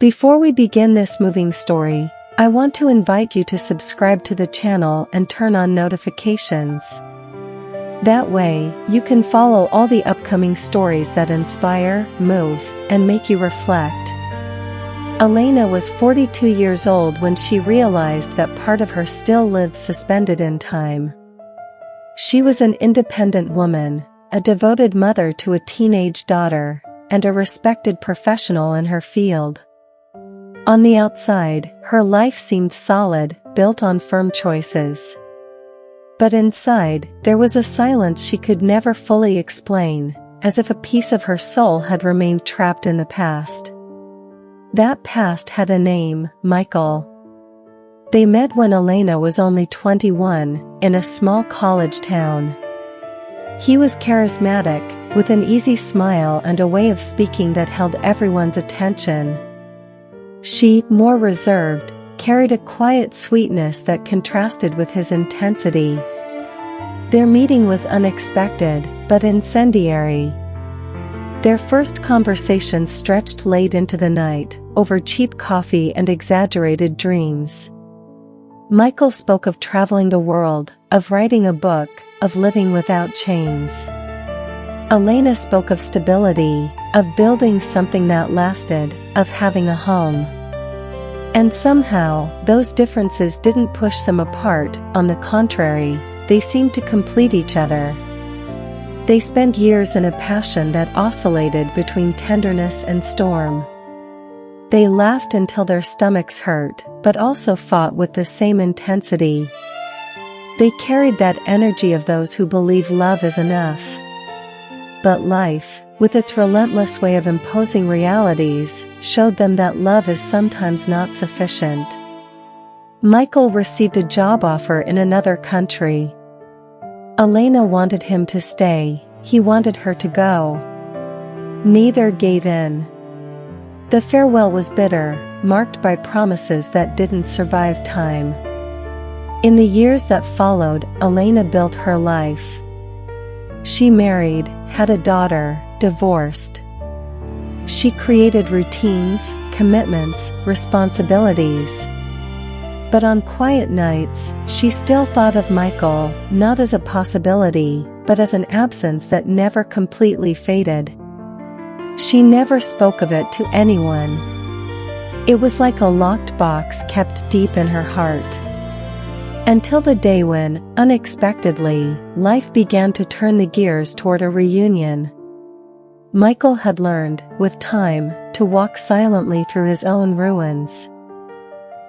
Before we begin this moving story, I want to invite you to subscribe to the channel and turn on notifications. That way, you can follow all the upcoming stories that inspire, move, and make you reflect. Elena was 42 years old when she realized that part of her still lived suspended in time. She was an independent woman, a devoted mother to a teenage daughter, and a respected professional in her field. On the outside, her life seemed solid, built on firm choices. But inside, there was a silence she could never fully explain, as if a piece of her soul had remained trapped in the past. That past had a name, Michael. They met when Elena was only 21, in a small college town. He was charismatic, with an easy smile and a way of speaking that held everyone's attention. She, more reserved, carried a quiet sweetness that contrasted with his intensity. Their meeting was unexpected, but incendiary. Their first conversation stretched late into the night, over cheap coffee and exaggerated dreams. Michael spoke of traveling the world, of writing a book, of living without chains. Elena spoke of stability, of building something that lasted, of having a home. And somehow, those differences didn't push them apart, on the contrary, they seemed to complete each other. They spent years in a passion that oscillated between tenderness and storm. They laughed until their stomachs hurt, but also fought with the same intensity. They carried that energy of those who believe love is enough. But life, with its relentless way of imposing realities, showed them that love is sometimes not sufficient. Michael received a job offer in another country. Elena wanted him to stay, he wanted her to go. Neither gave in. The farewell was bitter, marked by promises that didn't survive time. In the years that followed, Elena built her life. She married, had a daughter, divorced. She created routines, commitments, responsibilities. But on quiet nights, she still thought of Michael, not as a possibility, but as an absence that never completely faded. She never spoke of it to anyone. It was like a locked box kept deep in her heart. Until the day when, unexpectedly, life began to turn the gears toward a reunion. Michael had learned, with time, to walk silently through his own ruins.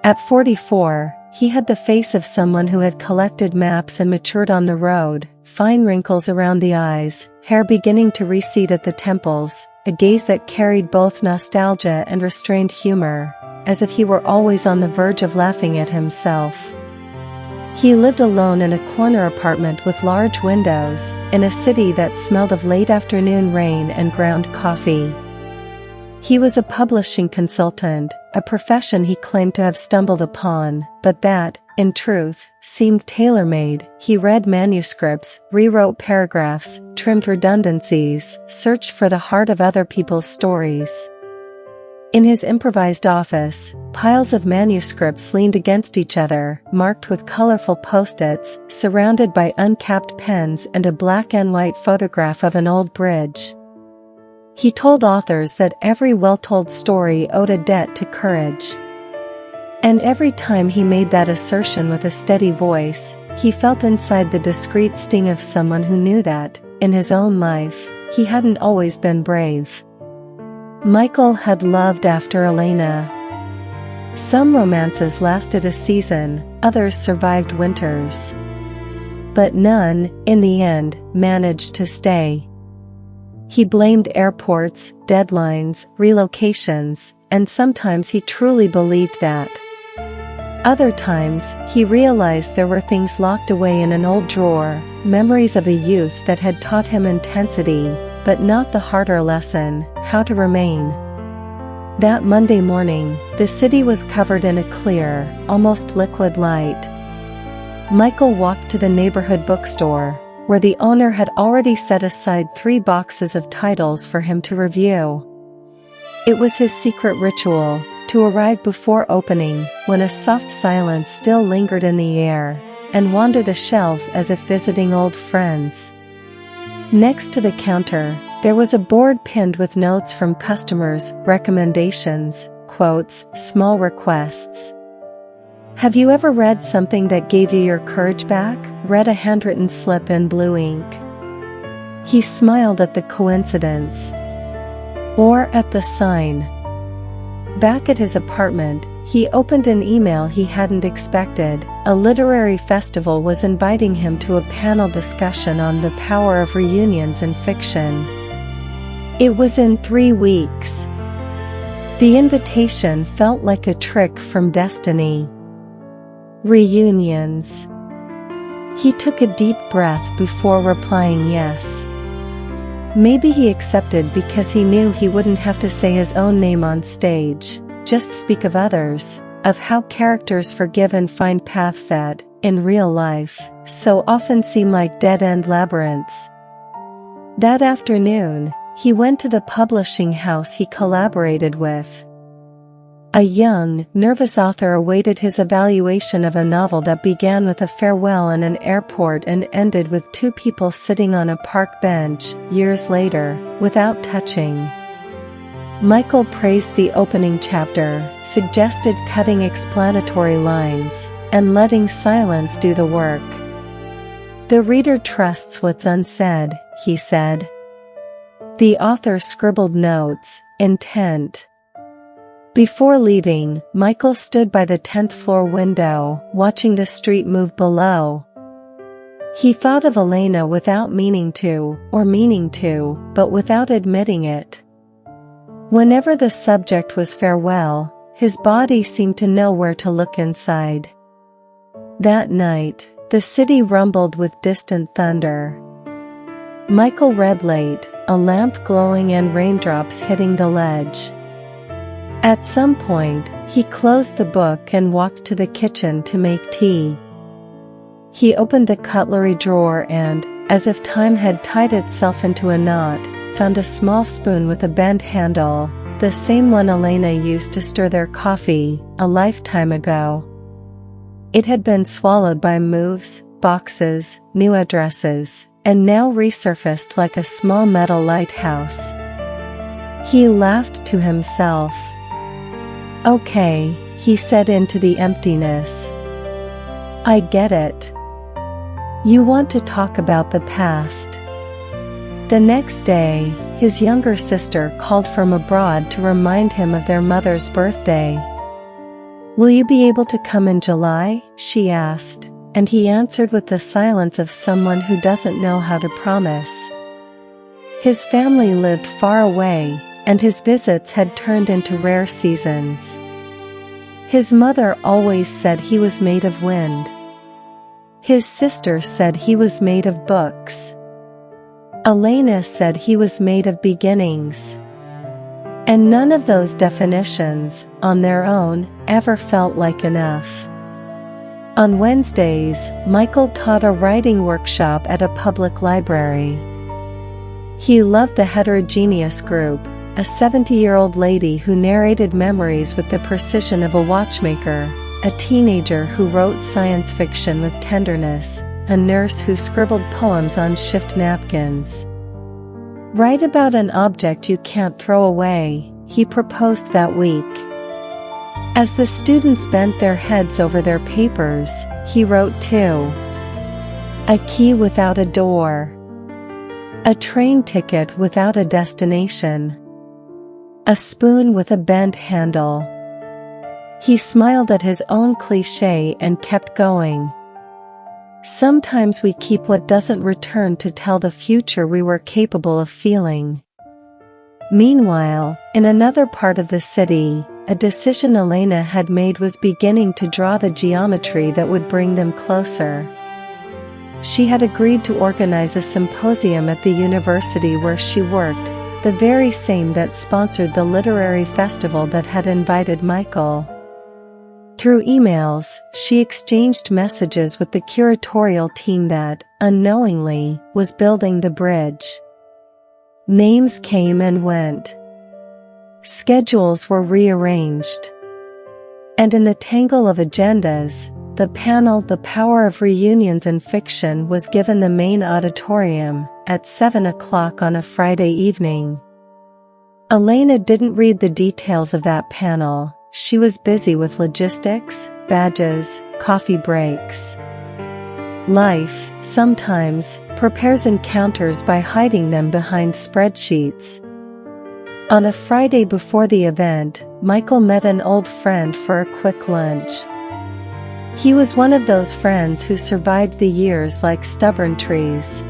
At 44, he had the face of someone who had collected maps and matured on the road, fine wrinkles around the eyes, hair beginning to recede at the temples, a gaze that carried both nostalgia and restrained humor, as if he were always on the verge of laughing at himself. He lived alone in a corner apartment with large windows, in a city that smelled of late afternoon rain and ground coffee. He was a publishing consultant, a profession he claimed to have stumbled upon, but that, in truth, seemed tailor-made. He read manuscripts, rewrote paragraphs, trimmed redundancies, searched for the heart of other people's stories. In his improvised office, piles of manuscripts leaned against each other, marked with colorful post-its, surrounded by uncapped pens and a black and white photograph of an old bridge. He told authors that every well-told story owed a debt to courage. And every time he made that assertion with a steady voice, he felt inside the discreet sting of someone who knew that, in his own life, he hadn't always been brave. Michael had loved after Elena. Some romances lasted a season, others survived winters. But none, in the end, managed to stay. He blamed airports, deadlines, relocations, and sometimes he truly believed that. Other times, he realized there were things locked away in an old drawer, memories of a youth that had taught him intensity, but not the harder lesson, how to remain. That Monday morning, the city was covered in a clear, almost liquid light. Michael walked to the neighborhood bookstore, where the owner had already set aside 3 boxes of titles for him to review. It was his secret ritual, to arrive before opening, when a soft silence still lingered in the air, and wander the shelves as if visiting old friends. Next to the counter, there was a board pinned with notes from customers, recommendations, quotes, small requests. "Have you ever read something that gave you your courage back?" read a handwritten slip in blue ink. He smiled at the coincidence. Or at the sign. Back at his apartment, he opened an email he hadn't expected. A literary festival was inviting him to a panel discussion on the power of reunions in fiction. It was in 3 weeks. The invitation felt like a trick from destiny. Reunions. He took a deep breath before replying yes. Maybe he accepted because he knew he wouldn't have to say his own name on stage, just speak of others, of how characters forgive and find paths that, in real life, so often seem like dead-end labyrinths. That afternoon, he went to the publishing house he collaborated with. A young, nervous author awaited his evaluation of a novel that began with a farewell in an airport and ended with 2 people sitting on a park bench, years later, without touching. Michael praised the opening chapter, suggested cutting explanatory lines, and letting silence do the work. "The reader trusts what's unsaid," he said. The author scribbled notes, intent. Before leaving, Michael stood by the 10th floor window, watching the street move below. He thought of Elena without meaning to, or meaning to, but without admitting it. Whenever the subject was farewell, his body seemed to know where to look inside. That night, the city rumbled with distant thunder. Michael read late, a lamp glowing and raindrops hitting the ledge. At some point, he closed the book and walked to the kitchen to make tea. He opened the cutlery drawer and, as if time had tied itself into a knot, found a small spoon with a bent handle, the same one Elena used to stir their coffee, a lifetime ago. It had been swallowed by moves, boxes, new addresses, and now resurfaced like a small metal lighthouse. He laughed to himself. "Okay," he said into the emptiness. "I get it. You want to talk about the past." The next day, his younger sister called from abroad to remind him of their mother's birthday. "Will you be able to come in July?" she asked, and he answered with the silence of someone who doesn't know how to promise. His family lived far away, and his visits had turned into rare seasons. His mother always said he was made of wind. His sister said he was made of books. Elena said he was made of beginnings. And none of those definitions, on their own, ever felt like enough. On Wednesdays, Michael taught a writing workshop at a public library. He loved the heterogeneous group, a 70-year-old lady who narrated memories with the precision of a watchmaker, a teenager who wrote science fiction with tenderness, a nurse who scribbled poems on shift napkins. "Write about an object you can't throw away," he proposed that week. As the students bent their heads over their papers, he wrote too. "A key without a door. A train ticket without a destination. A spoon with a bent handle." He smiled at his own cliché and kept going. Sometimes we keep what doesn't return to tell the future we were capable of feeling. Meanwhile, in another part of the city, a decision Elena had made was beginning to draw the geometry that would bring them closer. She had agreed to organize a symposium at the university where she worked, the very same that sponsored the literary festival that had invited Michael. Through emails, she exchanged messages with the curatorial team that, unknowingly, was building the bridge. Names came and went. Schedules were rearranged. And in the tangle of agendas, the panel "The Power of Reunions in Fiction" was given the main auditorium, at 7 o'clock on a Friday evening. Elena didn't read the details of that panel. She was busy with logistics, badges, coffee breaks. Life, sometimes, prepares encounters by hiding them behind spreadsheets. On a Friday before the event, Michael met an old friend for a quick lunch. He was one of those friends who survived the years like stubborn trees.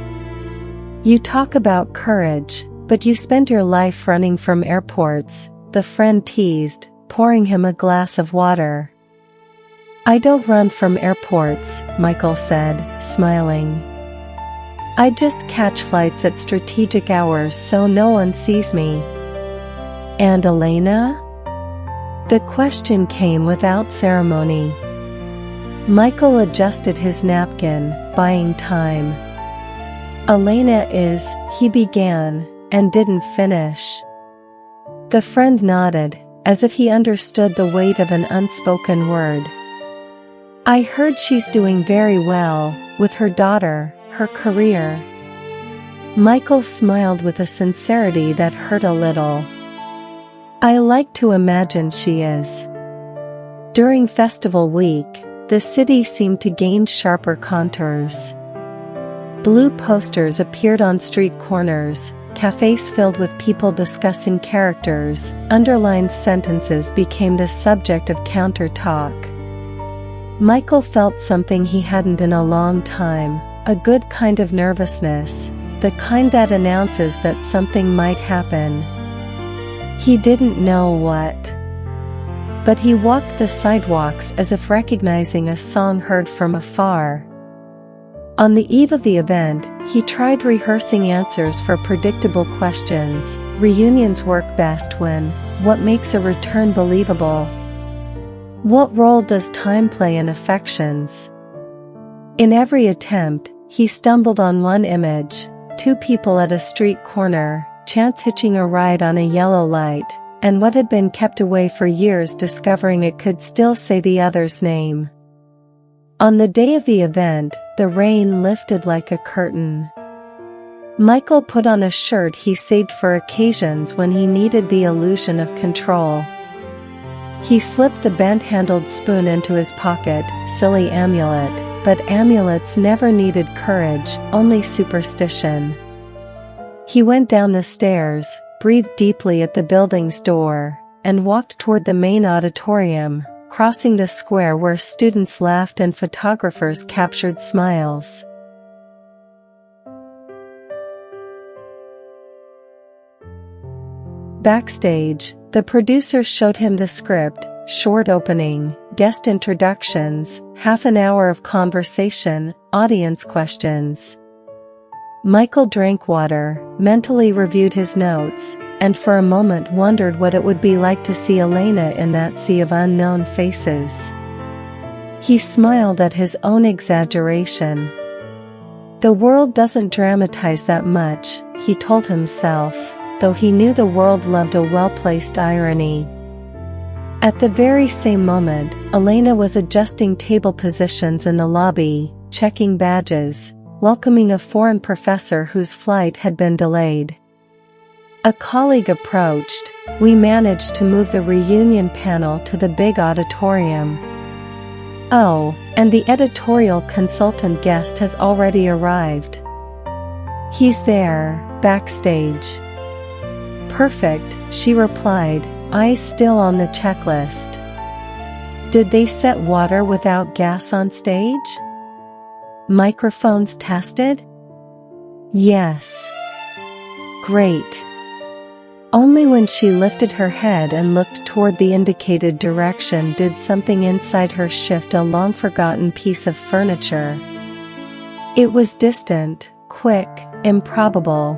"You talk about courage, but you spend your life running from airports," the friend teased, pouring him a glass of water. "I don't run from airports," Michael said, smiling. "I just catch flights at strategic hours so no one sees me." "And Elena?" The question came without ceremony. Michael adjusted his napkin, buying time. "Elena is," he began, and didn't finish. The friend nodded, as if he understood the weight of an unspoken word. "I heard she's doing very well, with her daughter, her career." Michael smiled with a sincerity that hurt a little. "I like to imagine she is." During festival week, the city seemed to gain sharper contours. Blue posters appeared on street corners, cafes filled with people discussing characters, underlined sentences became the subject of counter-talk. Michael felt something he hadn't in a long time, a good kind of nervousness, the kind that announces that something might happen. He didn't know what. But he walked the sidewalks as if recognizing a song heard from afar. On the eve of the event, he tried rehearsing answers for predictable questions. Reunions work best when, what makes a return believable? What role does time play in affections? In every attempt, he stumbled on one image, two people at a street corner, chance hitching a ride on a yellow light, and what had been kept away for years discovering it could still say the other's name. On the day of the event, the rain lifted like a curtain. Michael put on a shirt he saved for occasions when he needed the illusion of control. He slipped the bent-handled spoon into his pocket, silly amulet, but amulets never needed courage, only superstition. He went down the stairs, breathed deeply at the building's door, and walked toward the main auditorium, crossing the square where students laughed and photographers captured smiles. Backstage, the producer showed him the script, short opening, guest introductions, half an hour of conversation, audience questions. Michael drank water, mentally reviewed his notes, and for a moment wondered what it would be like to see Elena in that sea of unknown faces. He smiled at his own exaggeration. The world doesn't dramatize that much, he told himself, though he knew the world loved a well-placed irony. At the very same moment, Elena was adjusting table positions in the lobby, checking badges, welcoming a foreign professor whose flight had been delayed. A colleague approached. "We managed to move the reunion panel to the big auditorium." "Oh, and the editorial consultant guest has already arrived." "He's there, backstage." "Perfect," she replied, eyes still on the checklist. "Did they set water without gas on stage? Microphones tested?" "Yes." "Great." Only when she lifted her head and looked toward the indicated direction did something inside her shift a long-forgotten piece of furniture. It was distant, quick, improbable.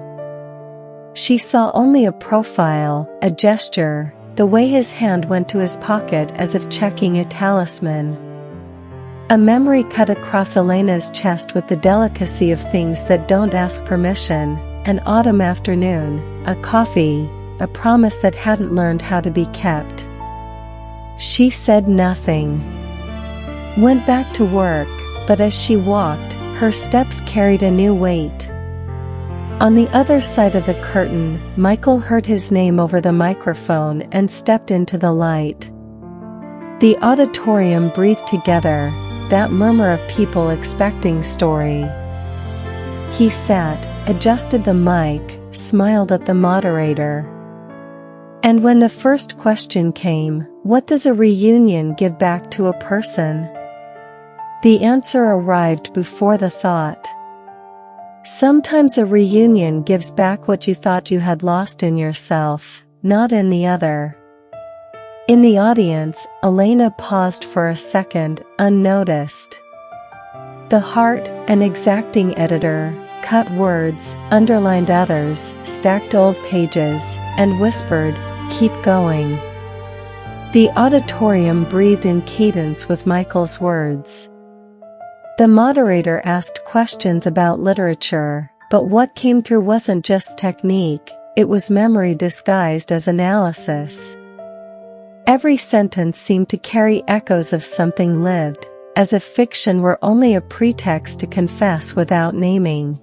She saw only a profile, a gesture, the way his hand went to his pocket as if checking a talisman. A memory cut across Elena's chest with the delicacy of things that don't ask permission, an autumn afternoon, a coffee, a promise that hadn't learned how to be kept. She said nothing. Went back to work, but as she walked, her steps carried a new weight. On the other side of the curtain, Michael heard his name over the microphone and stepped into the light. The auditorium breathed together, that murmur of people expecting story. He sat, adjusted the mic, smiled at the moderator. And when the first question came, what does a reunion give back to a person? The answer arrived before the thought. Sometimes a reunion gives back what you thought you had lost in yourself, not in the other. In the audience, Elena paused for a second, unnoticed. The heart, an exacting editor, cut words, underlined others, stacked old pages, and whispered, "Keep going." The auditorium breathed in cadence with Michael's words. The moderator asked questions about literature, but what came through wasn't just technique, it was memory disguised as analysis. Every sentence seemed to carry echoes of something lived, as if fiction were only a pretext to confess without naming.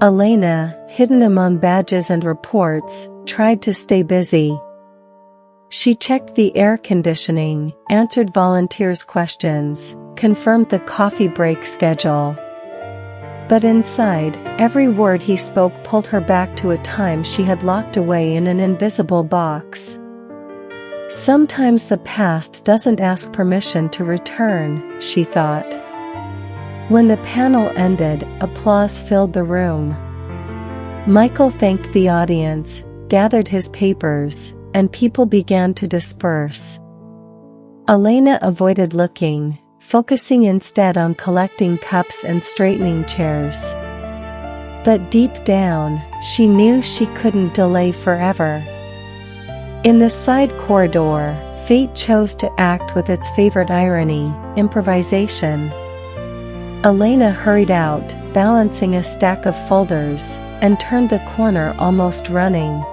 Elena, hidden among badges and reports, tried to stay busy. She checked the air conditioning, answered volunteers' questions, confirmed the coffee break schedule. But inside, every word he spoke pulled her back to a time she had locked away in an invisible box. Sometimes the past doesn't ask permission to return, she thought. When the panel ended, applause filled the room. Michael thanked the audience, gathered his papers, and people began to disperse. Elena avoided looking, focusing instead on collecting cups and straightening chairs. But deep down, she knew she couldn't delay forever. In the side corridor, fate chose to act with its favorite irony, improvisation. Elena hurried out, balancing a stack of folders, and turned the corner almost running.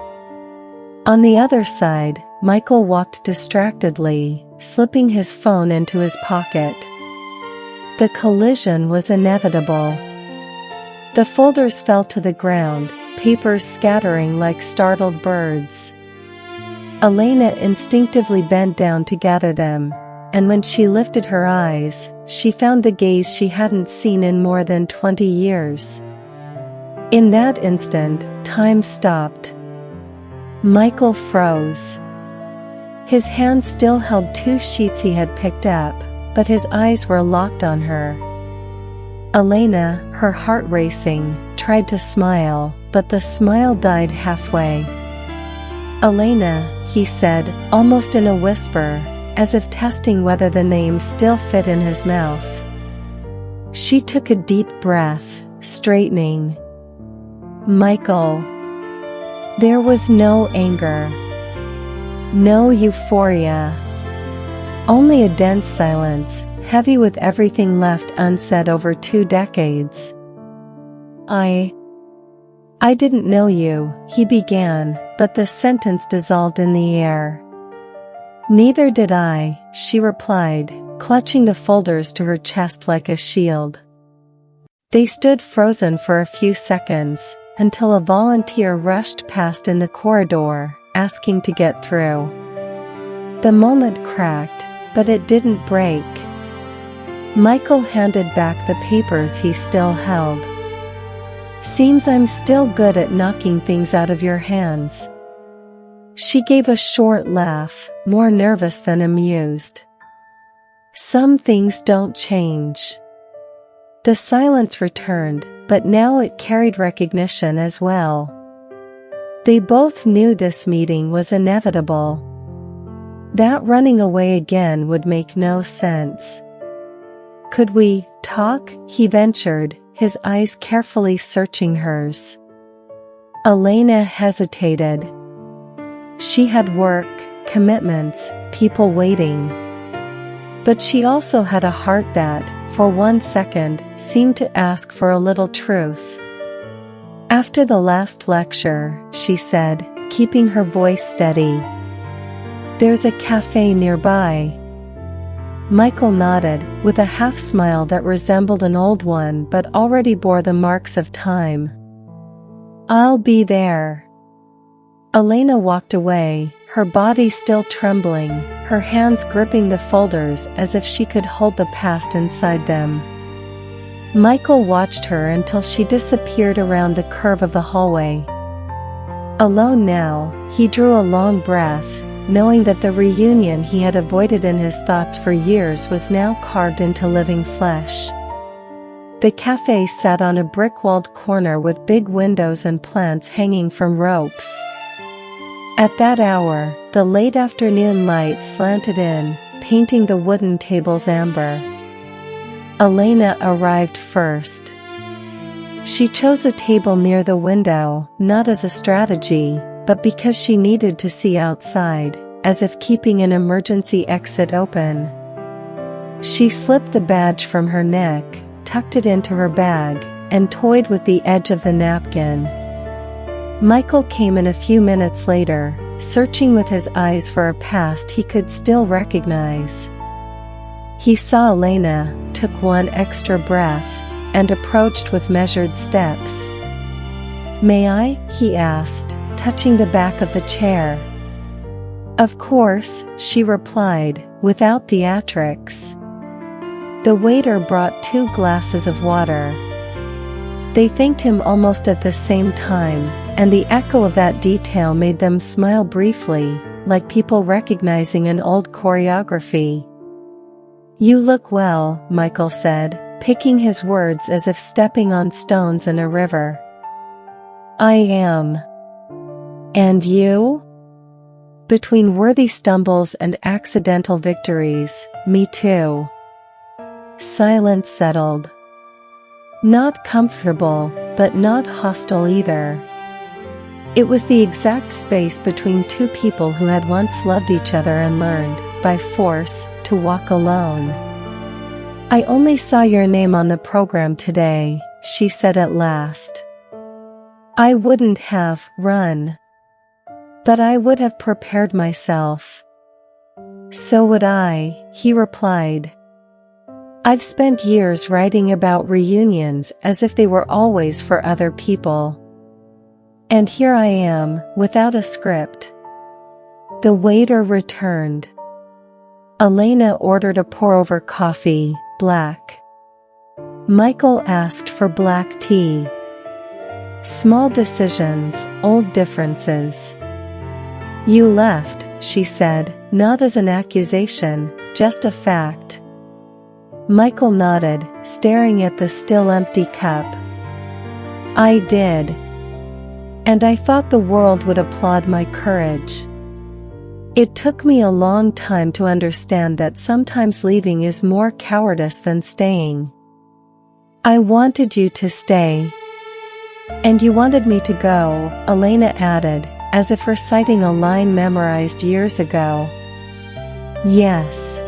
On the other side, Michael walked distractedly, slipping his phone into his pocket. The collision was inevitable. The folders fell to the ground, papers scattering like startled birds. Elena instinctively bent down to gather them, and when she lifted her eyes, she found the gaze she hadn't seen in more than 20 years. In that instant, time stopped. Michael froze. His hand still held 2 sheets he had picked up, but his eyes were locked on her. Elena, her heart racing, tried to smile, but the smile died halfway. "Elena," he said, almost in a whisper, as if testing whether the name still fit in his mouth. She took a deep breath, straightening. "Michael." There was no anger. No euphoria. Only a dense silence, heavy with everything left unsaid over 2 decades. I didn't know you," he began, but the sentence dissolved in the air. "Neither did I," she replied, clutching the folders to her chest like a shield. They stood frozen for a few seconds, until a volunteer rushed past in the corridor, asking to get through. The moment cracked, but it didn't break. Michael handed back the papers he still held. "Seems I'm still good at knocking things out of your hands." She gave a short laugh, more nervous than amused. "Some things don't change." The silence returned, but now it carried recognition as well. They both knew this meeting was inevitable. That running away again would make no sense. "Could we talk?" he ventured, his eyes carefully searching hers. Elena hesitated. She had work, commitments, people waiting. But she also had a heart that, for 1 second, seemed to ask for a little truth. "After the last lecture," she said, keeping her voice steady, There's a cafe nearby. Michael nodded, with a half-smile that resembled an old one but already bore the marks of time. I'll be there. Elena walked away, her body still trembling, her hands gripping the folders as if she could hold the past inside them. Michael watched her until she disappeared around the curve of the hallway. Alone now, he drew a long breath, knowing that the reunion he had avoided in his thoughts for years was now carved into living flesh. The cafe sat on a brick-walled corner with big windows and plants hanging from ropes. At that hour, the late afternoon light slanted in, painting the wooden tables amber. Elena arrived first. She chose a table near the window, not as a strategy, but because she needed to see outside, as if keeping an emergency exit open. She slipped the badge from her neck, tucked it into her bag, and toyed with the edge of the napkin. Michael came in a few minutes later, searching with his eyes for a past he could still recognize. He saw Elena, took one extra breath, and approached with measured steps. "May I?" he asked, touching the back of the chair. "Of course," she replied, without theatrics. The waiter brought 2 glasses of water. They thanked him almost at the same time, and the echo of that detail made them smile briefly, like people recognizing an old choreography. "You look well," Michael said, picking his words as if stepping on stones in a river. "I am. And you?" Between worthy stumbles and accidental victories, me too. Silence settled. Not comfortable, but not hostile either. It was the exact space between 2 people who had once loved each other and learned, by force, to walk alone. "I only saw your name on the program today," she said at last. "I wouldn't have run. But I would have prepared myself." "So would I," he replied. "I've spent years writing about reunions as if they were always for other people. And here I am, without a script." The waiter returned. Elena ordered a pour-over coffee, black. Michael asked for black tea. Small decisions, old differences. "You left," she said, not as an accusation, just a fact. Michael nodded, staring at the still empty cup. "I did. And I thought the world would applaud my courage. It took me a long time to understand that sometimes leaving is more cowardice than staying. I wanted you to stay. And you wanted me to go," Elena added, as if reciting a line memorized years ago. "Yes.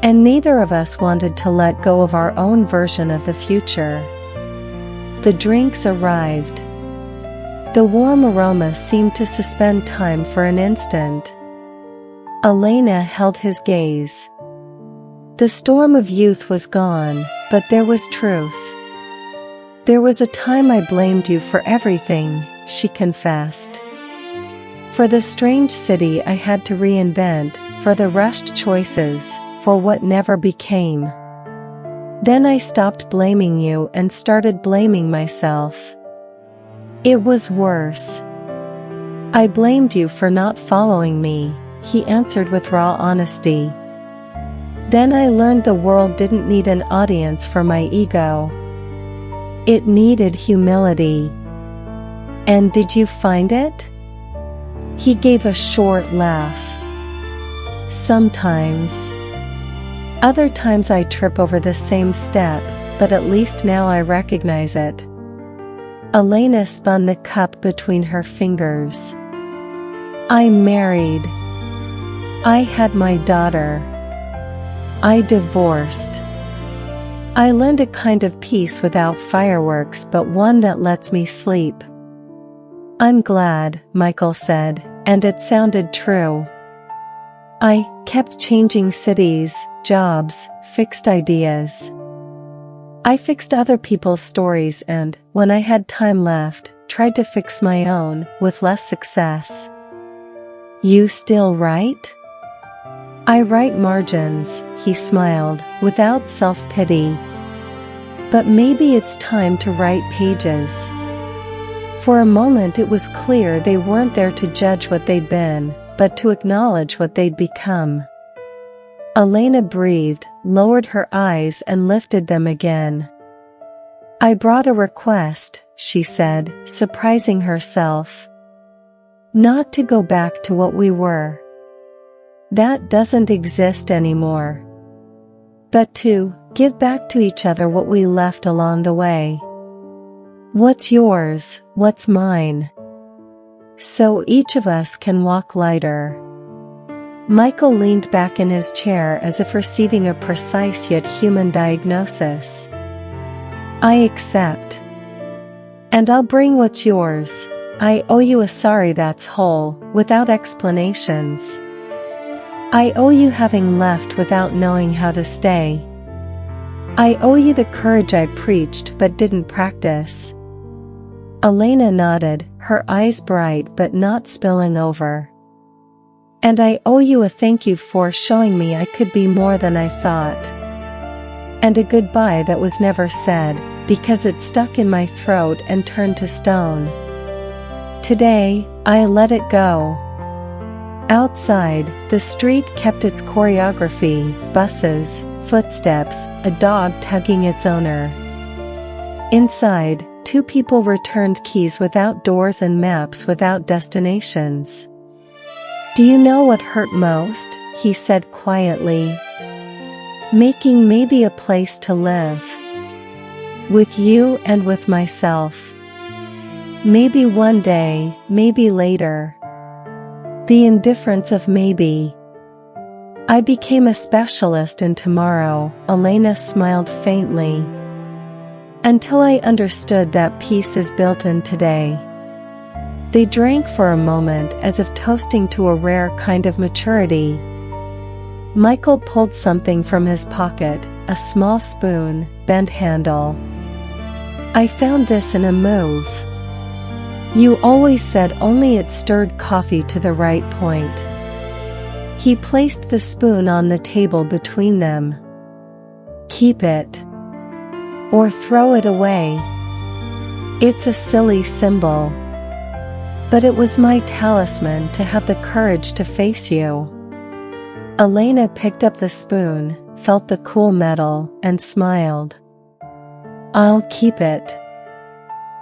And neither of us wanted to let go of our own version of the future." The drinks arrived. The warm aroma seemed to suspend time for an instant. Elena held his gaze. The storm of youth was gone, but there was truth. "There was a time I blamed you for everything," she confessed. "For the strange city I had to reinvent, for the rushed choices, for what never became. Then I stopped blaming you and started blaming myself. It was worse. I blamed you for not following me," he answered with raw honesty. "Then I learned the world didn't need an audience for my ego. It needed humility. And did you find it?" He gave a short laugh. "Sometimes. Other times I trip over the same step, but at least now I recognize it." Elena spun the cup between her fingers. "I'm married. I had my daughter. I divorced. I learned a kind of peace without fireworks, but one that lets me sleep." "I'm glad," Michael said, and it sounded true. I kept changing cities, jobs, fixed ideas. I fixed other people's stories and, when I had time left, tried to fix my own, with less success. You still write? I write margins, he smiled, without self-pity. But maybe it's time to write pages. For a moment it was clear they weren't there to judge what they'd been, but to acknowledge what they'd become. Elena breathed, lowered her eyes and lifted them again. I brought a request, she said, surprising herself. Not to go back to what we were. That doesn't exist anymore. But to give back to each other what we left along the way. What's yours, what's mine? So each of us can walk lighter. Michael leaned back in his chair as if receiving a precise yet human diagnosis. I accept. And I'll bring what's yours. I owe you a sorry that's whole, without explanations. I owe you having left without knowing how to stay. I owe you the courage I preached but didn't practice. Elena nodded, her eyes bright but not spilling over. And I owe you a thank you for showing me I could be more than I thought. And a goodbye that was never said, because it stuck in my throat and turned to stone. Today, I let it go. Outside, the street kept its choreography, buses, footsteps, a dog tugging its owner. Inside, two people returned keys without doors and maps without destinations. Do you know what hurt most? He said quietly. Making maybe a place to live. With you and with myself. Maybe one day, maybe later. The indifference of maybe. I became a specialist in tomorrow, Elena smiled faintly. Until I understood that peace is built in today. They drank for a moment as if toasting to a rare kind of maturity. Michael pulled something from his pocket, a small spoon, bent handle. I found this in a move. You always said only it stirred coffee to the right point. He placed the spoon on the table between them. Keep it. Or throw it away. It's a silly symbol. But it was my talisman to have the courage to face you. Elena picked up the spoon, felt the cool metal, and smiled. I'll keep it.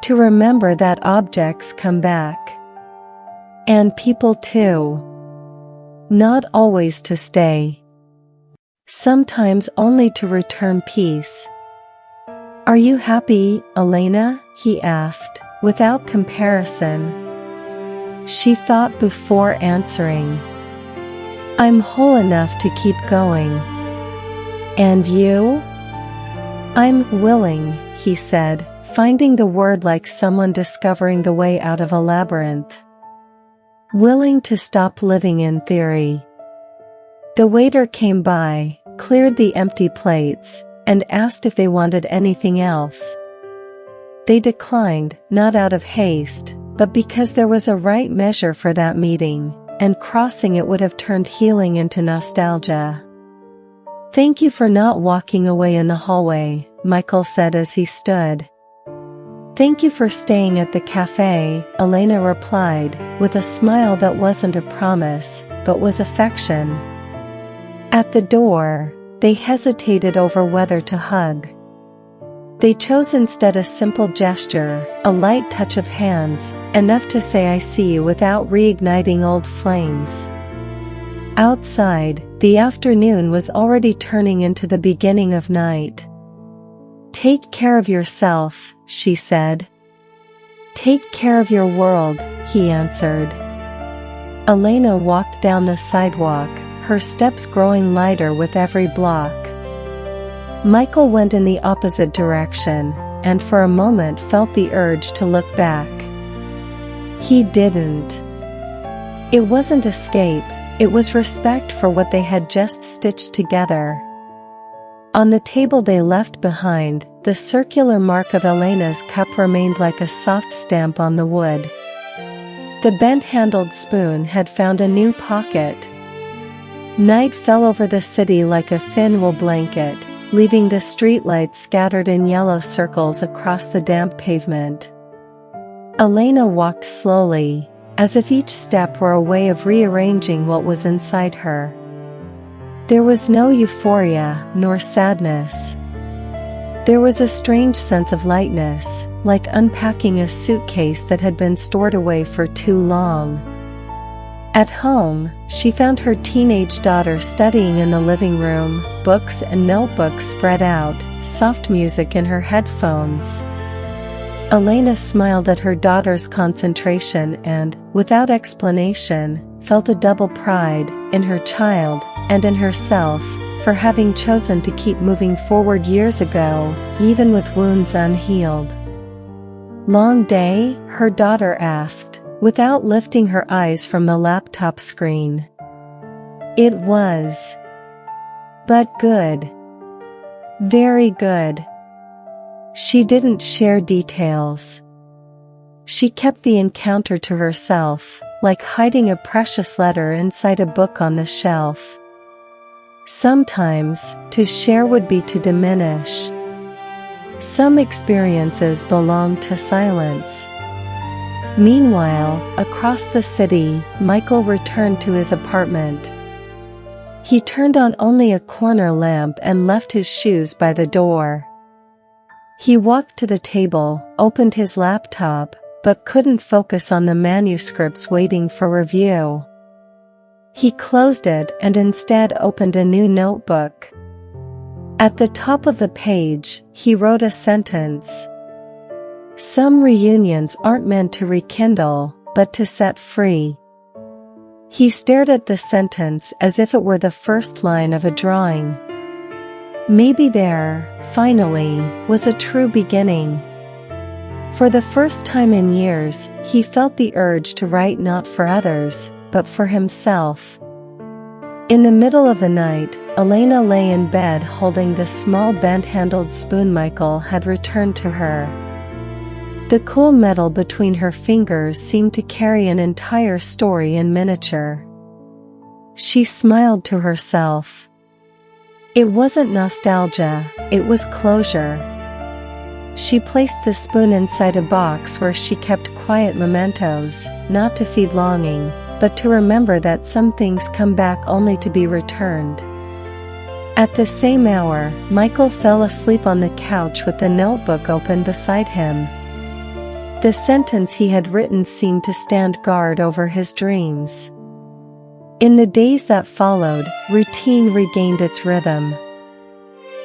To remember that objects come back. And people too. Not always to stay. Sometimes only to return peace. Are you happy, Elena? He asked, without comparison. She thought before answering. I'm whole enough to keep going. And you? I'm willing, he said, finding the word like someone discovering the way out of a labyrinth. Willing to stop living in theory. The waiter came by, cleared the empty plates, and asked if they wanted anything else. They declined, not out of haste, but because there was a right measure for that meeting, and crossing it would have turned healing into nostalgia. Thank you for not walking away in the hallway, Michael said as he stood. Thank you for staying at the cafe, Elena replied, with a smile that wasn't a promise, but was affection. At the door, they hesitated over whether to hug. They chose instead a simple gesture, a light touch of hands, enough to say I see you without reigniting old flames. Outside, the afternoon was already turning into the beginning of night. Take care of yourself, she said. Take care of your world, he answered. Elena walked down the sidewalk, her steps growing lighter with every block. Michael went in the opposite direction, and for a moment felt the urge to look back. He didn't. It wasn't escape, It was respect for what they had just stitched together. On the table they left behind, the circular mark of Elena's cup remained like a soft stamp on the wood. The bent-handled spoon had found a new pocket. Night fell over the city like a thin wool blanket, leaving the streetlights scattered in yellow circles across the damp pavement. Elena walked slowly, as if each step were a way of rearranging what was inside her. There was no euphoria, nor sadness. There was a strange sense of lightness, like unpacking a suitcase that had been stored away for too long. At home, she found her teenage daughter studying in the living room, books and notebooks spread out, soft music in her headphones. Elena smiled at her daughter's concentration and, without explanation, felt a double pride, in her child, and in herself, for having chosen to keep moving forward years ago, even with wounds unhealed. "Long day?" her daughter asked, without lifting her eyes from the laptop screen. It was. But good. Very good. She didn't share details. She kept the encounter to herself, like hiding a precious letter inside a book on the shelf. Sometimes, to share would be to diminish. Some experiences belong to silence. Meanwhile, across the city, Michael returned to his apartment. He turned on only a corner lamp and left his shoes by the door. He walked to the table, opened his laptop, but couldn't focus on the manuscripts waiting for review. He closed it and instead opened a new notebook. At the top of the page, he wrote a sentence. "Some reunions aren't meant to rekindle, but to set free." He stared at the sentence as if it were the first line of a drawing. Maybe there, finally, was a true beginning. For the first time in years, he felt the urge to write not for others, but for himself. In the middle of the night, Elena lay in bed holding the small bent-handled spoon Michael had returned to her. The cool metal between her fingers seemed to carry an entire story in miniature. She smiled to herself. It wasn't nostalgia, it was closure. She placed the spoon inside a box where she kept quiet mementos, not to feed longing, but to remember that some things come back only to be returned. At the same hour, Michael fell asleep on the couch with the notebook open beside him. The sentence he had written seemed to stand guard over his dreams. In the days that followed, routine regained its rhythm.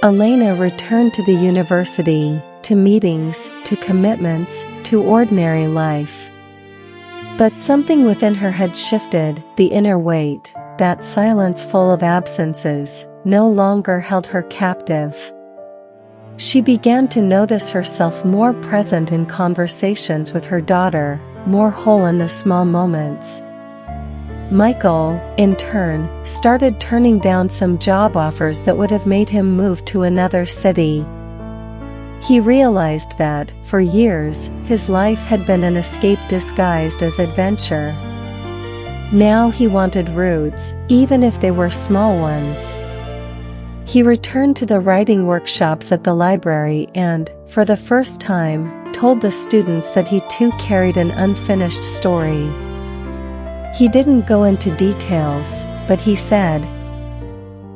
Elena returned to the university, to meetings, to commitments, to ordinary life. But something within her had shifted, the inner weight, that silence full of absences, no longer held her captive. She began to notice herself more present in conversations with her daughter, more whole in the small moments. Michael, in turn, started turning down some job offers that would have made him move to another city. He realized that, for years, his life had been an escape disguised as adventure. Now he wanted roots, even if they were small ones. He returned to the writing workshops at the library and, for the first time, told the students that he too carried an unfinished story. He didn't go into details, but he said,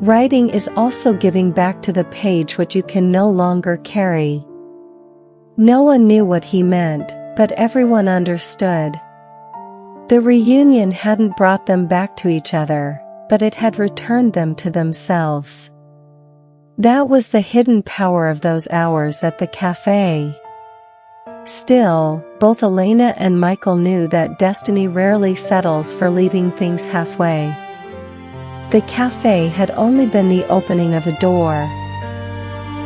"Writing is also giving back to the page what you can no longer carry." No one knew what he meant, but everyone understood. The reunion hadn't brought them back to each other, but it had returned them to themselves. That was the hidden power of those hours at the cafe. Still, both Elena and Michael knew that destiny rarely settles for leaving things halfway. The cafe had only been the opening of a door.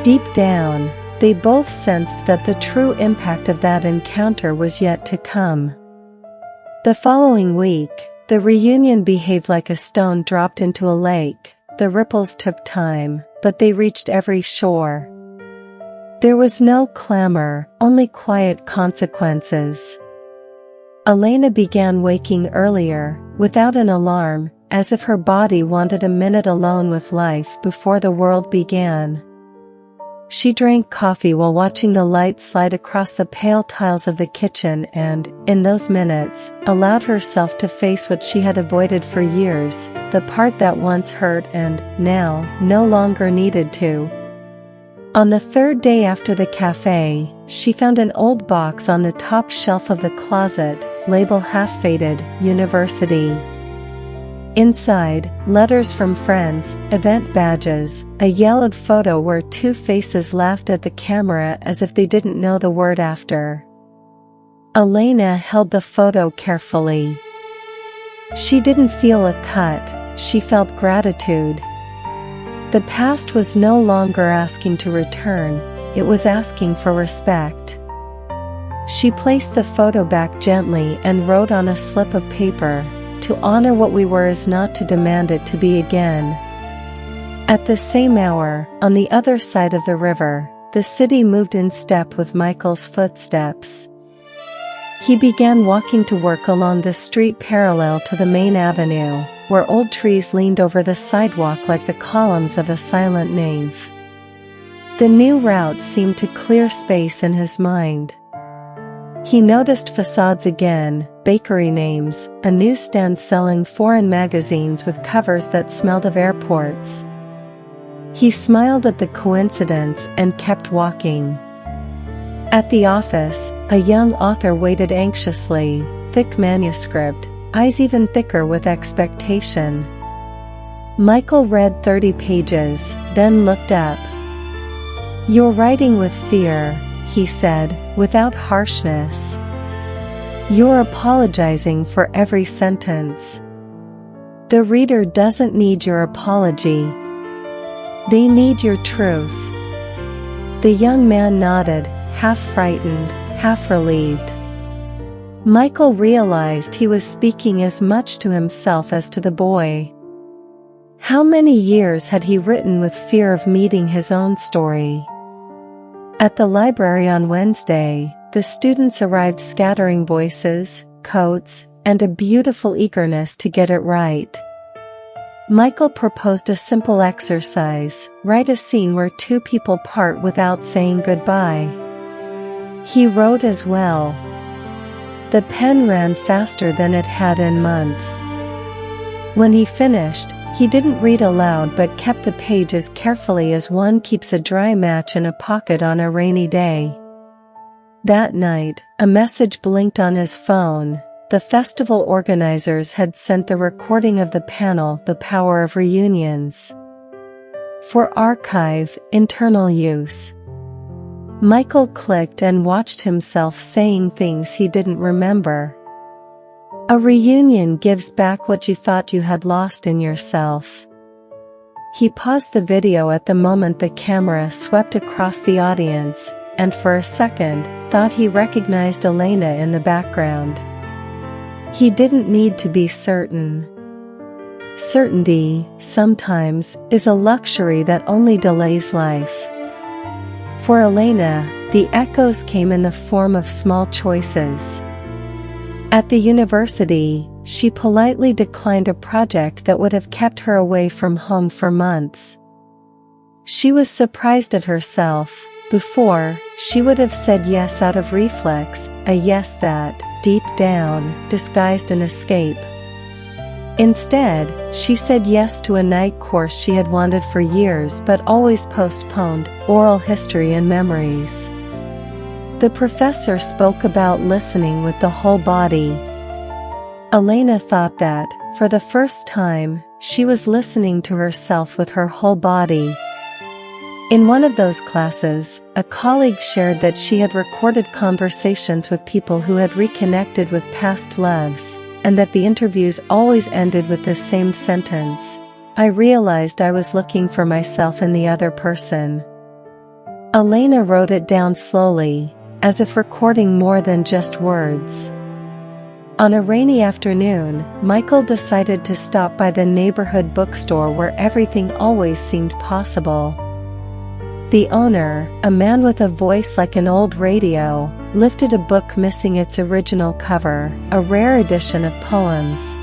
Deep down, they both sensed that the true impact of that encounter was yet to come. The following week, The reunion behaved like a stone dropped into a lake. The ripples took time, but they reached every shore. There was no clamor, only quiet consequences. Elena began waking earlier, without an alarm, as if her body wanted a minute alone with life before the world began. She drank coffee while watching the light slide across the pale tiles of the kitchen and, in those minutes, allowed herself to face what she had avoided for years, the part that once hurt and, now, no longer needed to. On the third day after the cafe, she found an old box on the top shelf of the closet, label half-faded, University. Inside, letters from friends, event badges, a yellowed photo where two faces laughed at the camera as if they didn't know the word after. Elena held the photo carefully. She didn't feel a cut, she felt gratitude. The past was no longer asking to return, it was asking for respect. She placed the photo back gently and wrote on a slip of paper, "To honor what we were is not to demand it to be again." At the same hour, on the other side of the river, the city moved in step with Michael's footsteps. He began walking to work along the street parallel to the main avenue, where old trees leaned over the sidewalk like the columns of a silent nave. The new route seemed to clear space in his mind. He noticed facades again, bakery names, a newsstand selling foreign magazines with covers that smelled of airports. He smiled at the coincidence and kept walking. At the office, a young author waited anxiously, thick manuscript, eyes even thicker with expectation. Michael read 30 pages, then looked up. "You're writing with fear," he said, without harshness. "You're apologizing for every sentence. The reader doesn't need your apology. They need your truth." The young man nodded, half frightened, half relieved. Michael realized he was speaking as much to himself as to the boy. How many years had he written with fear of meeting his own story? At the library on Wednesday, the students arrived scattering voices, coats, and a beautiful eagerness to get it right. Michael proposed a simple exercise: write a scene where two people part without saying goodbye. He wrote as well. The pen ran faster than it had in months. When he finished, he didn't read aloud but kept the page as carefully as one keeps a dry match in a pocket on a rainy day. That night, a message blinked on his phone. The festival organizers had sent the recording of the panel "The Power of Reunions" for archive, internal use. Michael clicked and watched himself saying things he didn't remember. A reunion gives back what you thought you had lost in yourself. He paused the video at the moment the camera swept across the audience, and for a second, thought he recognized Elena in the background. He didn't need to be certain. Certainty, sometimes, is a luxury that only delays life. For Elena, the echoes came in the form of small choices. At the university, she politely declined a project that would have kept her away from home for months. She was surprised at herself. Before, she would have said yes out of reflex, a yes that, deep down, disguised an escape. Instead, she said yes to a night course she had wanted for years but always postponed: oral history and memories. The professor spoke about listening with the whole body. Elena thought that, for the first time, she was listening to herself with her whole body. In one of those classes, a colleague shared that she had recorded conversations with people who had reconnected with past loves, and that the interviews always ended with the same sentence: "I realized I was looking for myself in the other person." Elena wrote it down slowly, as if recording more than just words. On a rainy afternoon, Michael decided to stop by the neighborhood bookstore where everything always seemed possible. The owner, a man with a voice like an old radio, lifted a book missing its original cover, a rare edition of poems.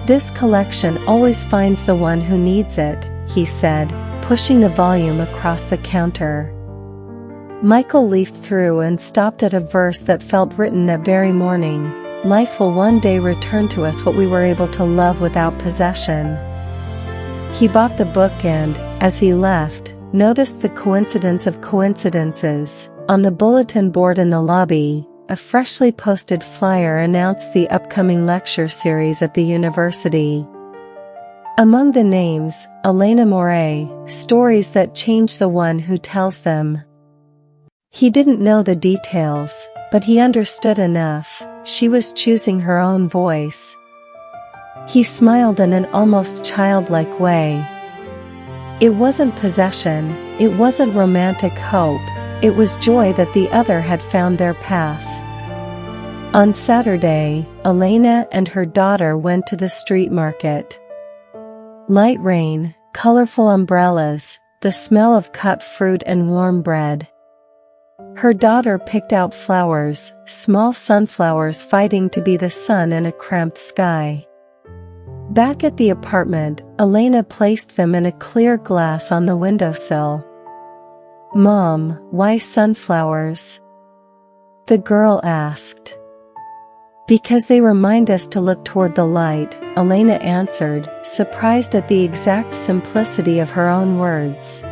"This collection always finds the one who needs it," he said, pushing the volume across the counter. Michael leafed through and stopped at a verse that felt written that very morning. "Life will one day return to us what we were able to love without possession." He bought the book and, as he left, noticed the coincidence of coincidences. On the bulletin board in the lobby, a freshly posted flyer announced the upcoming lecture series at the university. Among the names, Elena Moray, stories that change the one who tells them. He didn't know the details, but he understood enough. She was choosing her own voice. He smiled in an almost childlike way. It wasn't possession, it wasn't romantic hope, it was joy that the other had found their path. On Saturday, Elena and her daughter went to the street market. Light rain, colorful umbrellas, the smell of cut fruit and warm bread. Her daughter picked out flowers, small sunflowers fighting to be the sun in a cramped sky. Back at the apartment, Elena placed them in a clear glass on the windowsill. "Mom, why sunflowers?" the girl asked. "Because they remind us to look toward the light," Elena answered, surprised at the exact simplicity of her own words.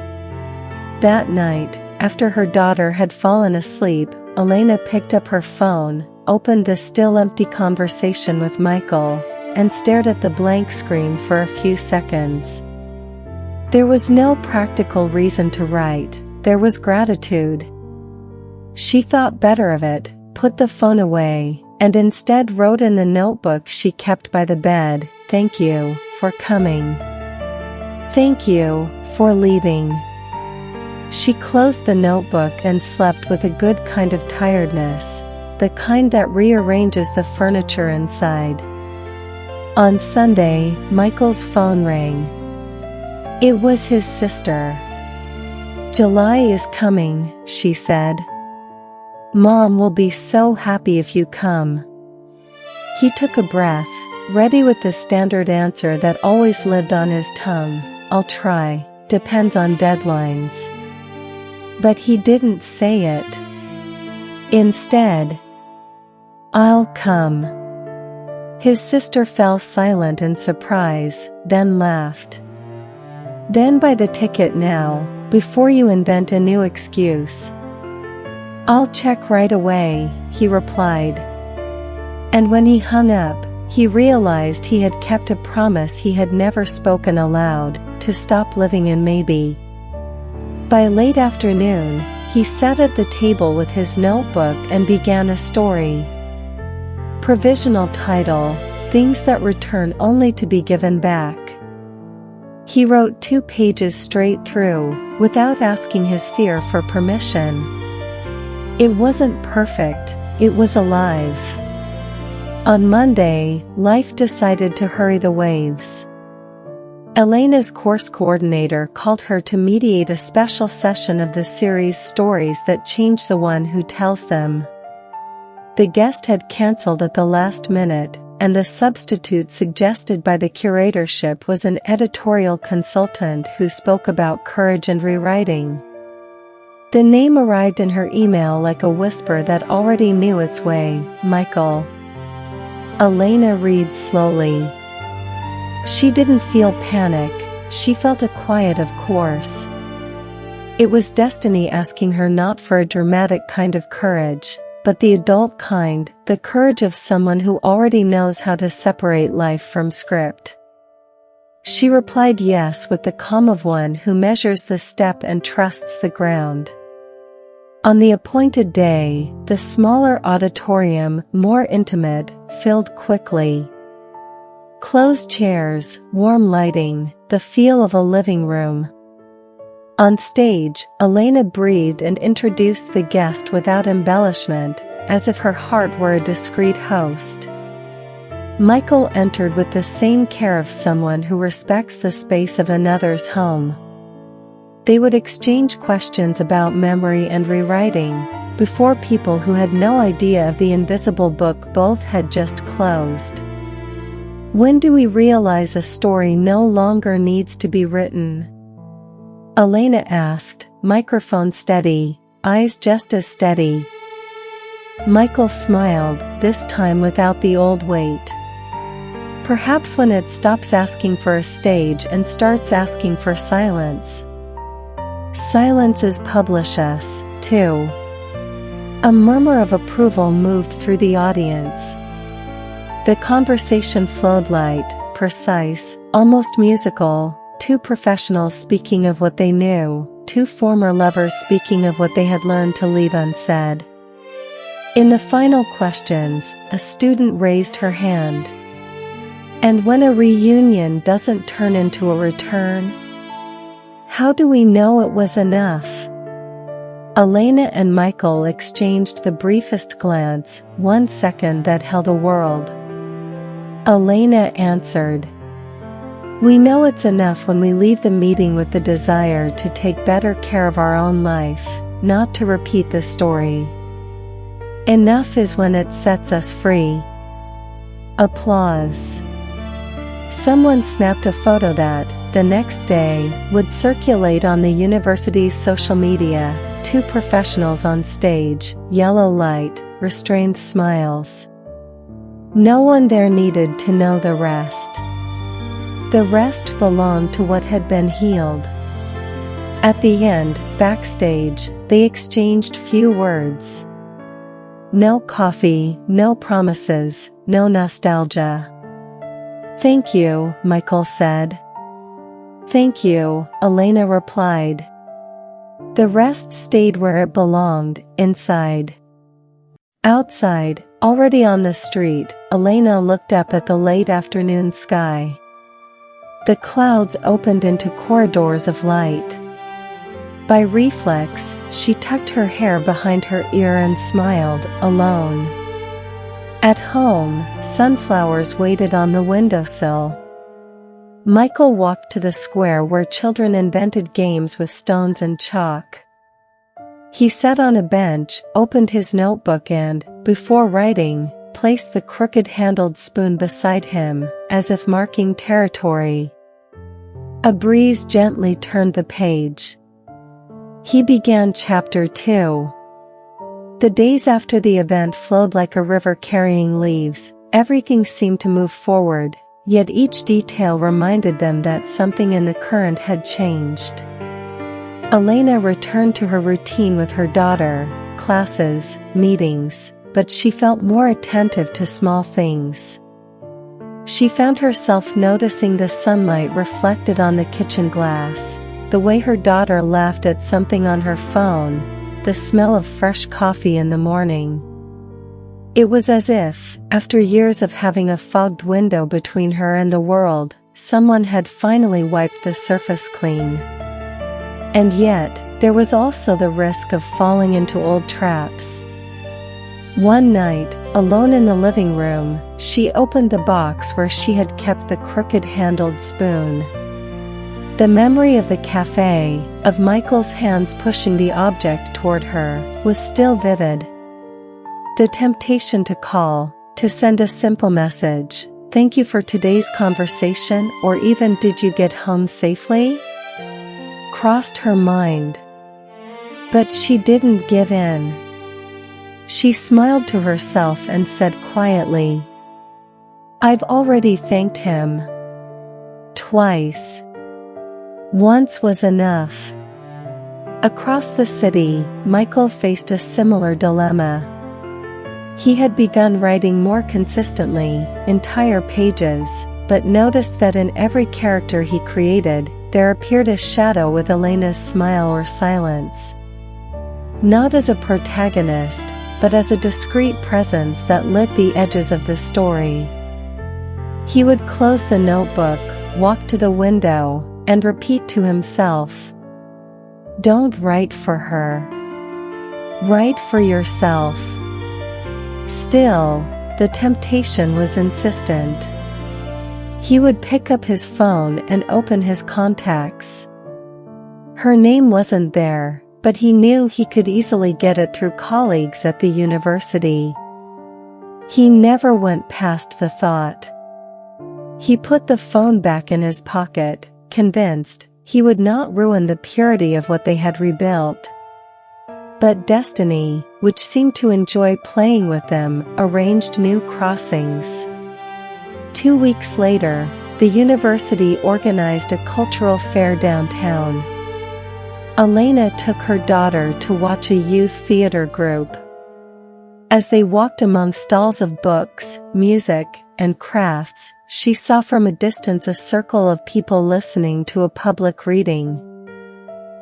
That night, after her daughter had fallen asleep, Elena picked up her phone, opened the still empty conversation with Michael, and stared at the blank screen for a few seconds. There was no practical reason to write, there was gratitude. She thought better of it, put the phone away, and instead wrote in the notebook she kept by the bed, "Thank you for coming. Thank you for leaving." She closed the notebook and slept with a good kind of tiredness, the kind that rearranges the furniture inside. On Sunday, Michael's phone rang. It was his sister. "July is coming," she said. "Mom will be so happy if you come." He took a breath, ready with the standard answer that always lived on his tongue, "I'll try, depends on deadlines." But he didn't say it. Instead, "I'll come." His sister fell silent in surprise, then laughed. "Then buy the ticket now, before you invent a new excuse." "I'll check right away," he replied. And when he hung up, he realized he had kept a promise he had never spoken aloud, to stop living in maybe. By late afternoon, he sat at the table with his notebook and began a story. Provisional title, Things That Return Only to Be Given Back. He wrote 2 pages straight through, without asking his fear for permission. It wasn't perfect, it was alive. On Monday, life decided to hurry the waves. Elena's course coordinator called her to mediate a special session of the series Stories That Change the One Who Tells Them. The guest had cancelled at the last minute, and the substitute suggested by the curatorship was an editorial consultant who spoke about courage and rewriting. The name arrived in her email like a whisper that already knew its way, Michael. Elena read slowly. She didn't feel panic, she felt a quiet of course. It was destiny asking her not for a dramatic kind of courage, but the adult kind, the courage of someone who already knows how to separate life from script. She replied yes with the calm of one who measures the step and trusts the ground. On the appointed day, the smaller auditorium, more intimate, filled quickly. Closed chairs, warm lighting, the feel of a living room. On stage, Elena breathed and introduced the guest without embellishment, as if her heart were a discreet host. Michael entered with the same care of someone who respects the space of another's home. They would exchange questions about memory and rewriting, before people who had no idea of the invisible book both had just closed. When do we realize a story no longer needs to be written? Elena asked, microphone steady, eyes just as steady. Michael smiled, this time without the old weight. Perhaps when it stops asking for a stage and starts asking for silence. Silences publish us, too. A murmur of approval moved through the audience. The conversation flowed light, precise, almost musical, two professionals speaking of what they knew, two former lovers speaking of what they had learned to leave unsaid. In the final questions, a student raised her hand. And when a reunion doesn't turn into a return? How do we know it was enough? Elena and Michael exchanged the briefest glance, 1 second that held a world. Elena answered, "We know it's enough when we leave the meeting with the desire to take better care of our own life, not to repeat the story. Enough is when it sets us free." Applause. Someone snapped a photo that, the next day, would circulate on the university's social media. Two professionals on stage, yellow light, restrained smiles. No one there needed to know the rest. The rest belonged to what had been healed. At the end, backstage, they exchanged few words. No coffee, no promises, no nostalgia. "Thank you," Michael said. "Thank you," Elena replied. The rest stayed where it belonged, inside. Outside, already on the street, Elena looked up at the late afternoon sky. The clouds opened into corridors of light. By reflex, she tucked her hair behind her ear and smiled, alone. At home, sunflowers waited on the windowsill. Michael walked to the square where children invented games with stones and chalk. He sat on a bench, opened his notebook and, before writing, placed the crooked-handled spoon beside him, as if marking territory. A breeze gently turned the page. He began chapter 2. The days after the event flowed like a river carrying leaves. Everything seemed to move forward, yet each detail reminded them that something in the current had changed. Elena returned to her routine with her daughter, classes, meetings, but she felt more attentive to small things. She found herself noticing the sunlight reflected on the kitchen glass, the way her daughter laughed at something on her phone, the smell of fresh coffee in the morning. It was as if, after years of having a fogged window between her and the world, someone had finally wiped the surface clean. And yet, there was also the risk of falling into old traps. One night, alone in the living room, she opened the box where she had kept the crooked-handled spoon. The memory of the cafe, of Michael's hands pushing the object toward her, was still vivid. The temptation to call, to send a simple message, "Thank you for today's conversation," or even "Did you get home safely?" crossed her mind. But she didn't give in. She smiled to herself and said quietly, "I've already thanked him. Twice. Once was enough." Across the city, Michael faced a similar dilemma. He had begun writing more consistently, entire pages, but noticed that in every character he created, there appeared a shadow with Elena's smile or silence. Not as a protagonist, but as a discreet presence that lit the edges of the story. He would close the notebook, walk to the window, and repeat to himself, "Don't write for her. Write for yourself." Still, the temptation was insistent. He would pick up his phone and open his contacts. Her name wasn't there, but he knew he could easily get it through colleagues at the university. He never went past the thought. He put the phone back in his pocket, convinced he would not ruin the purity of what they had rebuilt. But destiny, which seemed to enjoy playing with them, arranged new crossings. 2 weeks later, the university organized a cultural fair downtown. Elena took her daughter to watch a youth theater group. As they walked among stalls of books, music, and crafts, she saw from a distance a circle of people listening to a public reading.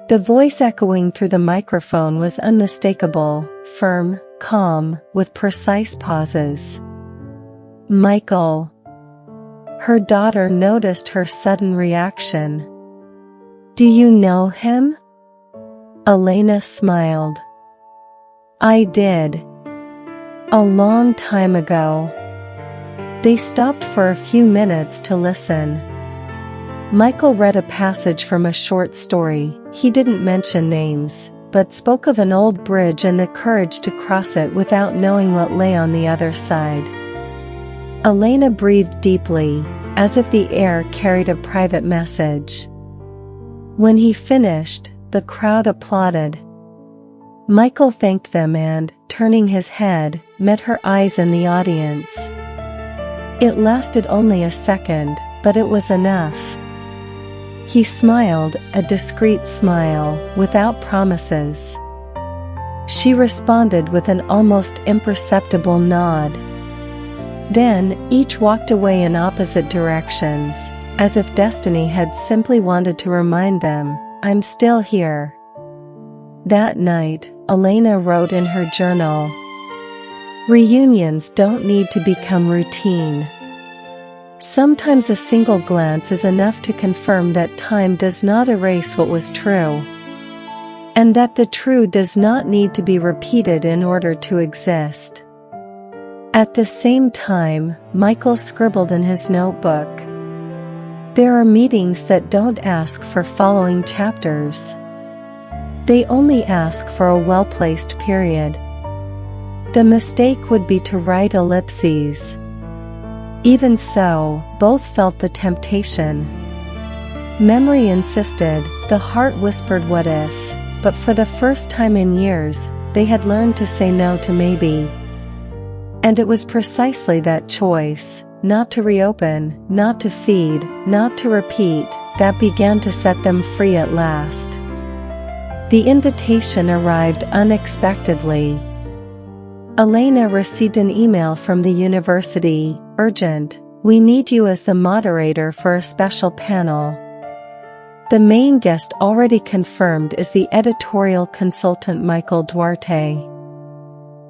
The voice echoing through the microphone was unmistakable, firm, calm, with precise pauses. Michael. Her daughter noticed her sudden reaction. Do you know him? Elena smiled. I did. A long time ago. They stopped for a few minutes to listen. Michael read a passage from a short story. He didn't mention names, but spoke of an old bridge and the courage to cross it without knowing what lay on the other side. Elena breathed deeply, as if the air carried a private message. When he finished, the crowd applauded. Michael thanked them and, turning his head, met her eyes in the audience. It lasted only a second, but it was enough. He smiled, a discreet smile, without promises. She responded with an almost imperceptible nod. Then, each walked away in opposite directions, as if destiny had simply wanted to remind them, I'm still here. That night, Elena wrote in her journal, reunions don't need to become routine. Sometimes a single glance is enough to confirm that time does not erase what was true, and that the true does not need to be repeated in order to exist. At the same time, Michael scribbled in his notebook, there are meetings that don't ask for following chapters. They only ask for a well-placed period. The mistake would be to write ellipses. Even so, both felt the temptation. Memory insisted, the heart whispered what if, but for the first time in years, they had learned to say no to maybe. And it was precisely that choice, not to reopen, not to feed, not to repeat, that began to set them free at last. The invitation arrived unexpectedly. Elena received an email from the university, urgent, we need you as the moderator for a special panel. The main guest already confirmed is the editorial consultant Michael Duarte.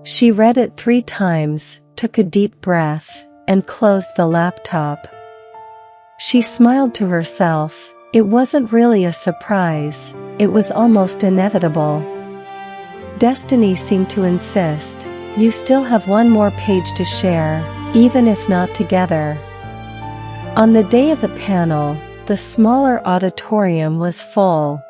She read it 3 times, took a deep breath, and closed the laptop. She smiled to herself. It wasn't really a surprise, it was almost inevitable. Destiny seemed to insist, you still have one more page to share, even if not together. On the day of the panel, the smaller auditorium was full.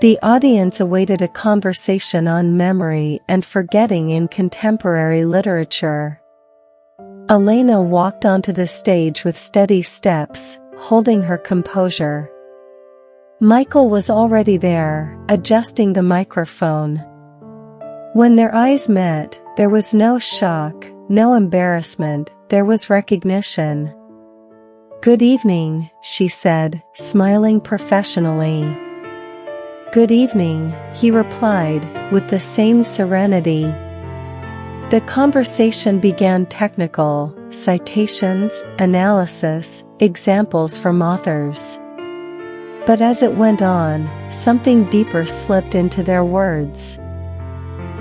The audience awaited a conversation on memory and forgetting in contemporary literature. Elena walked onto the stage with steady steps, holding her composure. Michael was already there, adjusting the microphone. When their eyes met, there was no shock, no embarrassment, there was recognition. Good evening, she said, smiling professionally. Good evening, he replied, with the same serenity. The conversation began technical, citations, analysis, examples from authors. But as it went on, something deeper slipped into their words.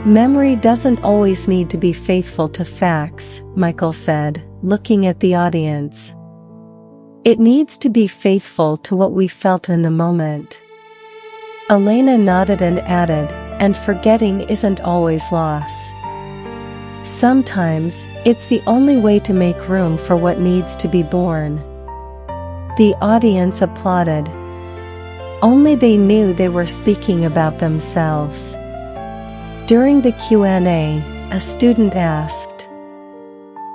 Memory doesn't always need to be faithful to facts, Michael said, looking at the audience. It needs to be faithful to what we felt in the moment. Elena nodded and added, and forgetting isn't always loss. Sometimes, it's the only way to make room for what needs to be born. The audience applauded. Only they knew they were speaking about themselves. During the Q&A, a student asked,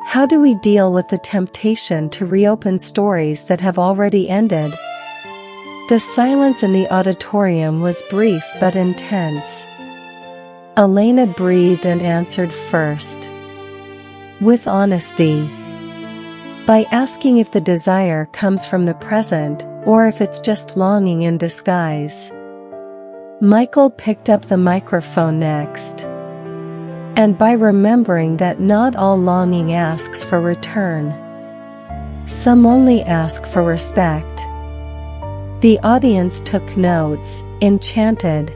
"How do we deal with the temptation to reopen stories that have already ended?" The silence in the auditorium was brief but intense. Elena breathed and answered first. With honesty. By asking if the desire comes from the present, or if it's just longing in disguise. Michael picked up the microphone next. And by remembering that not all longing asks for return. Some only ask for respect. The audience took notes, enchanted.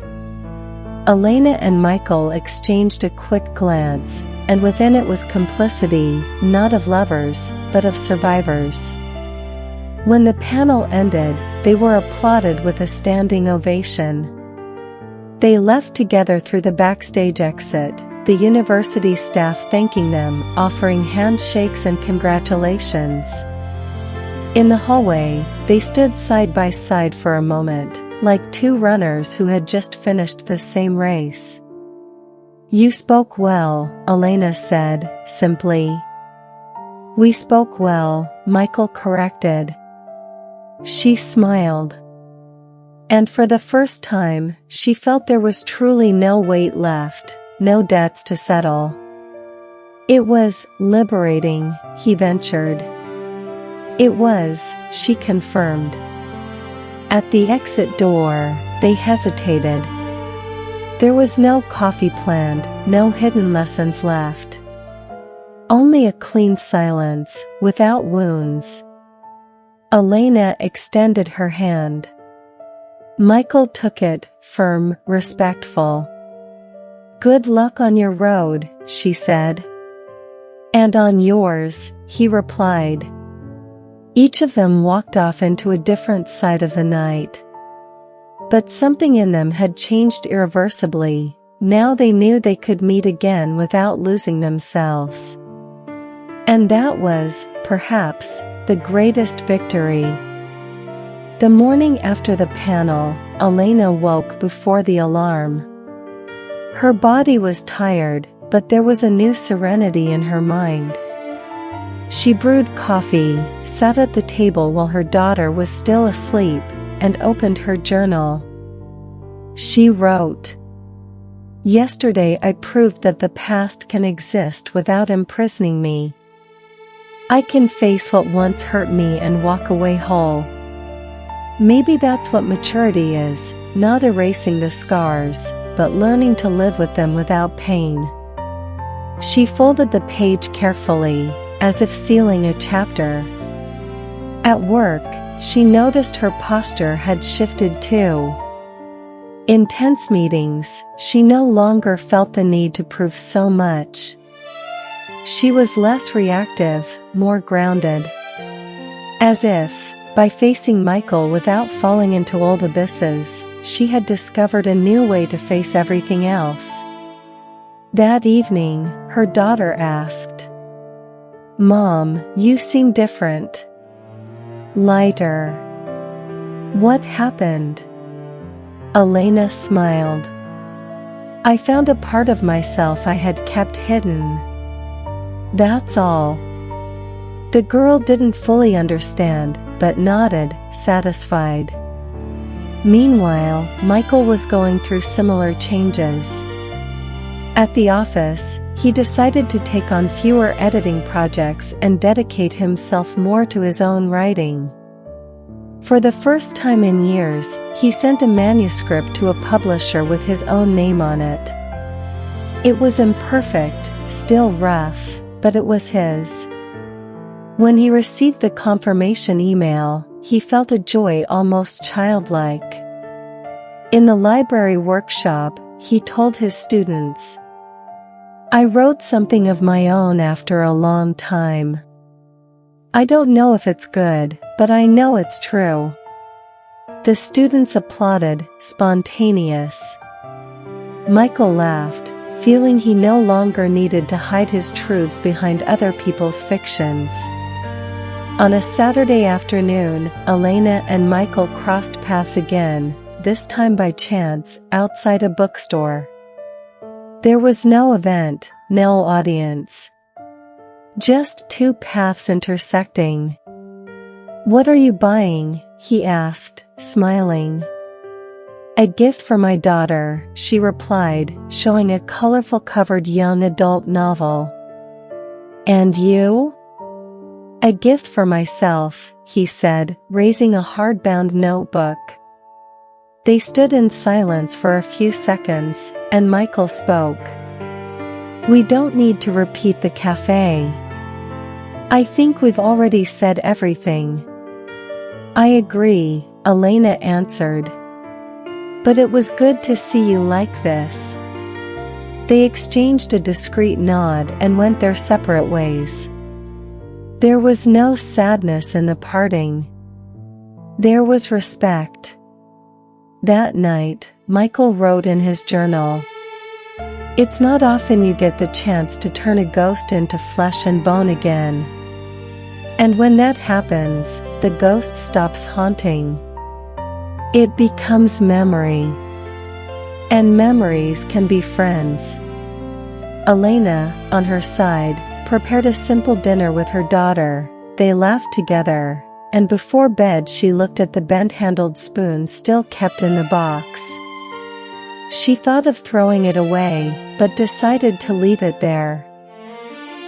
Elena and Michael exchanged a quick glance, and within it was complicity, not of lovers, but of survivors. When the panel ended, they were applauded with a standing ovation. They left together through the backstage exit, the university staff thanking them, offering handshakes and congratulations. In the hallway, they stood side by side for a moment, like two runners who had just finished the same race. "You spoke well," Elena said, simply. "We spoke well," Michael corrected. She smiled. And for the first time, she felt there was truly no weight left, no debts to settle. It was liberating, he ventured. It was, she confirmed. At the exit door, they hesitated. There was no coffee planned, no hidden lessons left. Only a clean silence, without wounds. Elena extended her hand. Michael took it, firm, respectful. "Good luck on your road," she said. "And on yours," he replied. Each of them walked off into a different side of the night. But something in them had changed irreversibly. Now they knew they could meet again without losing themselves. And that was, perhaps, the greatest victory. The morning after the panel, Elena woke before the alarm. Her body was tired, but there was a new serenity in her mind. She brewed coffee, sat at the table while her daughter was still asleep, and opened her journal. She wrote, "Yesterday I proved that the past can exist without imprisoning me. I can face what once hurt me and walk away whole. Maybe that's what maturity is, not erasing the scars, but learning to live with them without pain." She folded the page carefully, as if sealing a chapter. At work, she noticed her posture had shifted too. In tense meetings, she no longer felt the need to prove so much. She was less reactive, more grounded. As if, by facing Michael without falling into old abysses, she had discovered a new way to face everything else. That evening, her daughter asked, "Mom, you seem different. Lighter. What happened?" Elena smiled. "I found a part of myself I had kept hidden. That's all." The girl didn't fully understand, but nodded, satisfied. Meanwhile, Michael was going through similar changes. At the office, he decided to take on fewer editing projects and dedicate himself more to his own writing. For the first time in years, he sent a manuscript to a publisher with his own name on it. It was imperfect, still rough, but it was his. When he received the confirmation email, he felt a joy almost childlike. In the library workshop, he told his students, "I wrote something of my own after a long time. I don't know if it's good, but I know it's true." The students applauded, spontaneous. Michael laughed, feeling he no longer needed to hide his truths behind other people's fictions. On a Saturday afternoon, Elena and Michael crossed paths again, this time by chance, outside a bookstore. There was no event, no audience. Just two paths intersecting. "What are you buying?" he asked, smiling. "A gift for my daughter," she replied, showing a colorful covered young adult novel. "And you?" "A gift for myself," he said, raising a hardbound notebook. They stood in silence for a few seconds, and Michael spoke. "We don't need to repeat the cafe. I think we've already said everything." "I agree," Elena answered. "But it was good to see you like this." They exchanged a discreet nod and went their separate ways. There was no sadness in the parting. There was respect. That night, Michael wrote in his journal, "It's not often you get the chance to turn a ghost into flesh and bone again. And when that happens, the ghost stops haunting. It becomes memory. And memories can be friends." Elena, on her side, prepared a simple dinner with her daughter. They laughed together, and before bed she looked at the bent-handled spoon still kept in the box. She thought of throwing it away, but decided to leave it there.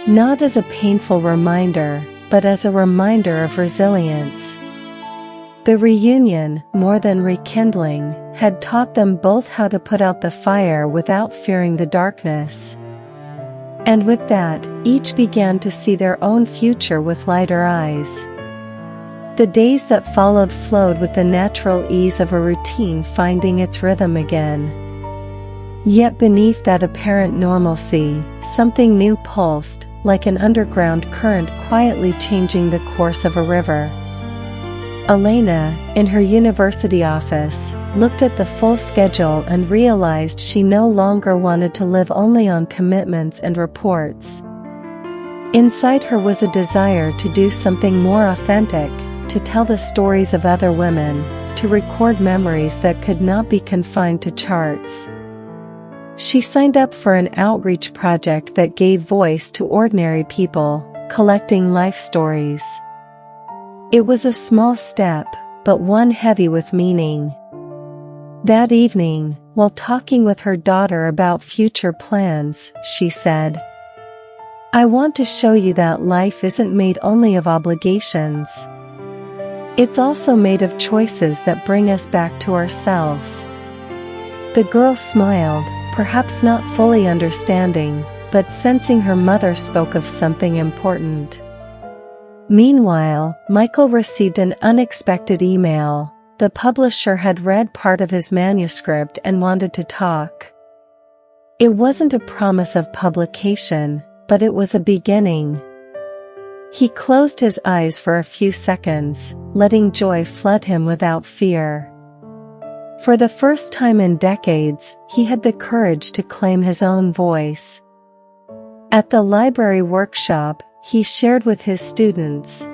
Not as a painful reminder, but as a reminder of resilience. The reunion, more than rekindling, had taught them both how to put out the fire without fearing the darkness. And with that, each began to see their own future with lighter eyes. The days that followed flowed with the natural ease of a routine finding its rhythm again. Yet beneath that apparent normalcy, something new pulsed, like an underground current quietly changing the course of a river. Elena, in her university office, looked at the full schedule and realized she no longer wanted to live only on commitments and reports. Inside her was a desire to do something more authentic, to tell the stories of other women, to record memories that could not be confined to charts. She signed up for an outreach project that gave voice to ordinary people, collecting life stories. It was a small step, but one heavy with meaning. That evening, while talking with her daughter about future plans, she said, "I want to show you that life isn't made only of obligations. It's also made of choices that bring us back to ourselves." The girl smiled, perhaps not fully understanding, but sensing her mother spoke of something important. Meanwhile, Michael received an unexpected email. The publisher had read part of his manuscript and wanted to talk. It wasn't a promise of publication, but it was a beginning. He closed his eyes for a few seconds, letting joy flood him without fear. For the first time in decades, he had the courage to claim his own voice. At the library workshop, he shared with his students,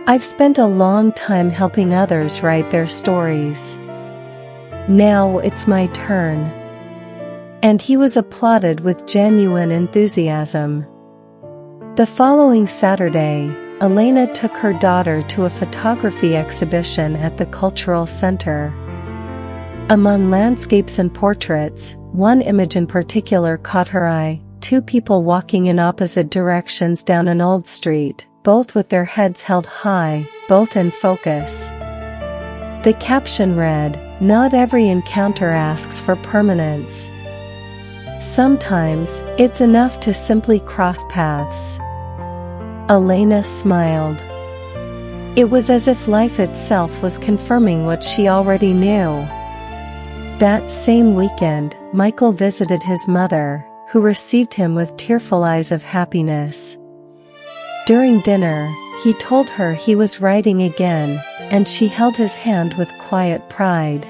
"I've spent a long time helping others write their stories. Now it's my turn." And he was applauded with genuine enthusiasm. The following Saturday, Elena took her daughter to a photography exhibition at the Cultural Center. Among landscapes and portraits, one image in particular caught her eye: two people walking in opposite directions down an old street, both with their heads held high, both in focus. The caption read, "Not every encounter asks for permanence. Sometimes, it's enough to simply cross paths." Elena smiled. It was as if life itself was confirming what she already knew. That same weekend, Michael visited his mother, who received him with tearful eyes of happiness. During dinner, he told her he was writing again, and she held his hand with quiet pride.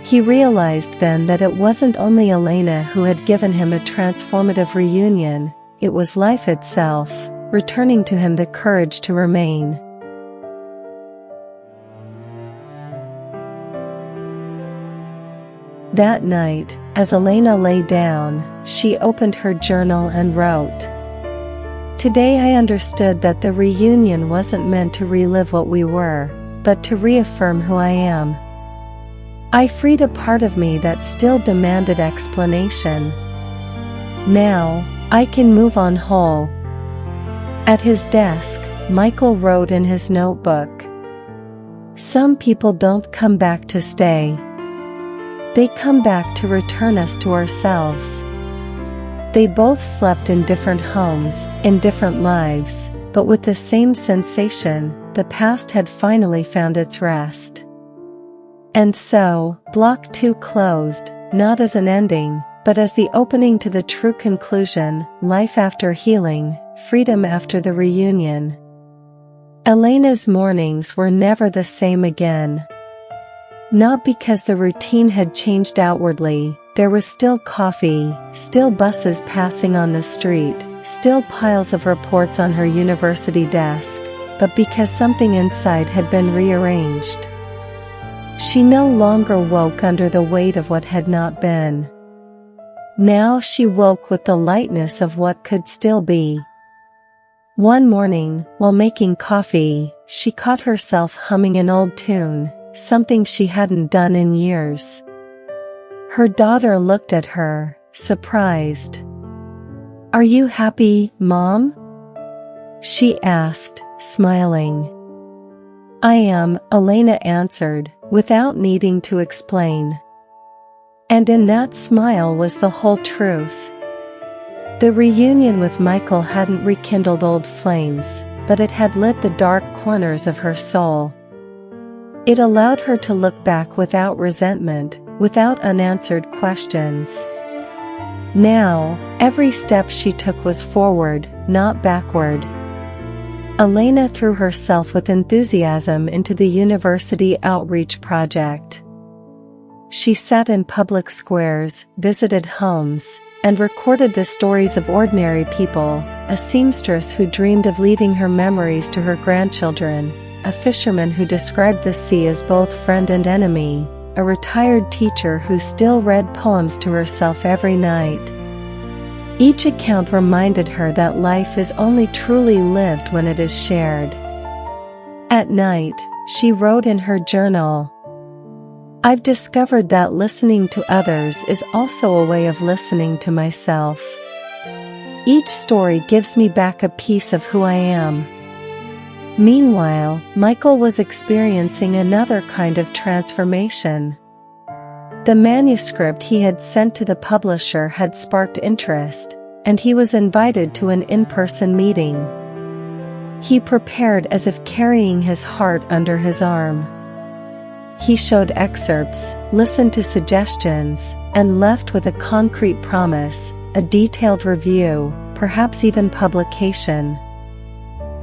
He realized then that it wasn't only Elena who had given him a transformative reunion, it was life itself, returning to him the courage to remain. That night, as Elena lay down, she opened her journal and wrote, "Today I understood that the reunion wasn't meant to relive what we were, but to reaffirm who I am. I freed a part of me that still demanded explanation. Now, I can move on whole." At his desk, Michael wrote in his notebook, "Some people don't come back to stay. They come back to return us to ourselves." They both slept in different homes, in different lives, but with the same sensation: the past had finally found its rest. And so, Block 2 closed, not as an ending, but as the opening to the true conclusion: life after healing, freedom after the reunion. Elena's mornings were never the same again. Not because the routine had changed outwardly. There was still coffee, still buses passing on the street, still piles of reports on her university desk, but because something inside had been rearranged. She no longer woke under the weight of what had not been. Now she woke with the lightness of what could still be. One morning, while making coffee, she caught herself humming an old tune, something she hadn't done in years. Her daughter looked at her, surprised. "Are you happy, Mom?" she asked, smiling. "I am," Elena answered, without needing to explain. And in that smile was the whole truth. The reunion with Michael hadn't rekindled old flames, but it had lit the dark corners of her soul. It allowed her to look back without resentment, without unanswered questions. Now, every step she took was forward, not backward. Elena threw herself with enthusiasm into the university outreach project. She sat in public squares, visited homes, and recorded the stories of ordinary people: a seamstress who dreamed of leaving her memories to her grandchildren, a fisherman who described the sea as both friend and enemy, a retired teacher who still read poems to herself every night. Each account reminded her that life is only truly lived when it is shared. At night, she wrote in her journal, "I've discovered that listening to others is also a way of listening to myself. Each story gives me back a piece of who I am." Meanwhile, Michael was experiencing another kind of transformation. The manuscript he had sent to the publisher had sparked interest, and he was invited to an in-person meeting. He prepared as if carrying his heart under his arm. He showed excerpts, listened to suggestions, and left with a concrete promise, a detailed review, perhaps even publication.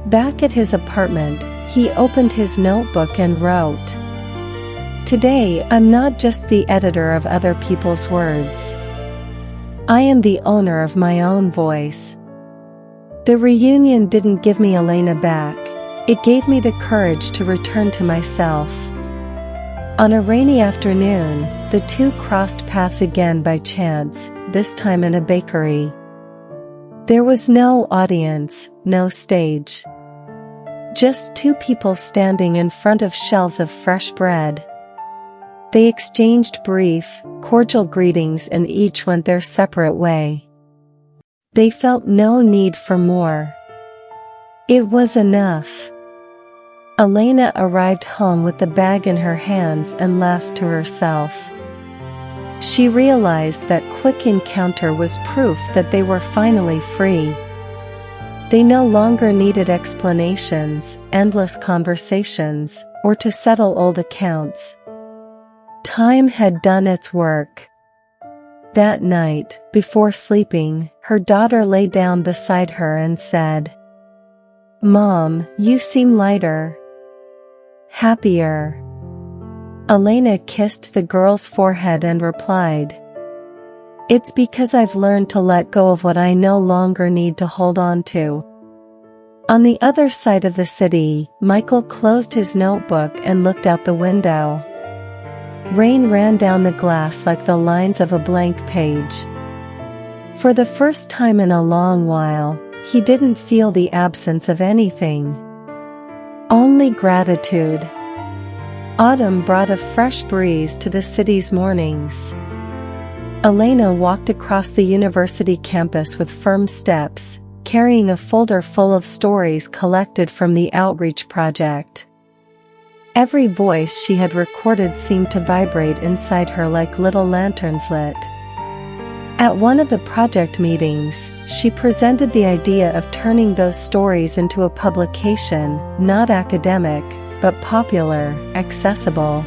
Back at his apartment, he opened his notebook and wrote, "Today I'm not just the editor of other people's words. I am the owner of my own voice." The reunion didn't give me Elena back, it gave me the courage to return to myself. On a rainy afternoon, the two crossed paths again by chance, this time in a bakery. There was no audience, no stage. Just two people standing in front of shelves of fresh bread. They exchanged brief, cordial greetings and each went their separate way. They felt no need for more. It was enough. Elena arrived home with the bag in her hands and laughed to herself. She realized that quick encounter was proof that they were finally free. They no longer needed explanations, endless conversations, or to settle old accounts. Time had done its work. That night, before sleeping, her daughter lay down beside her and said, "Mom, you seem lighter. Happier." Elena kissed the girl's forehead and replied, "It's because I've learned to let go of what I no longer need to hold on to." On the other side of the city, Michael closed his notebook and looked out the window. Rain ran down the glass like the lines of a blank page. For the first time in a long while, he didn't feel the absence of anything. Only gratitude. Autumn brought a fresh breeze to the city's mornings. Elena walked across the university campus with firm steps, carrying a folder full of stories collected from the outreach project. Every voice she had recorded seemed to vibrate inside her like little lanterns lit. At one of the project meetings, she presented the idea of turning those stories into a publication, not academic, but popular, accessible.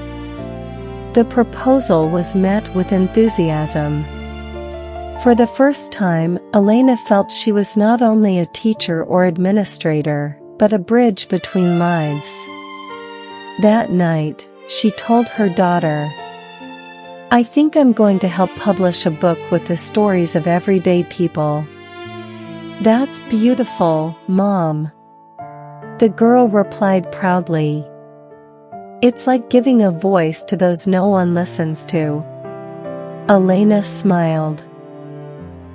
The proposal was met with enthusiasm. For the first time, Elena felt she was not only a teacher or administrator, but a bridge between lives. That night, she told her daughter, "I think I'm going to help publish a book with the stories of everyday people." "That's beautiful, Mom," the girl replied proudly. "It's like giving a voice to those no one listens to." Elena smiled.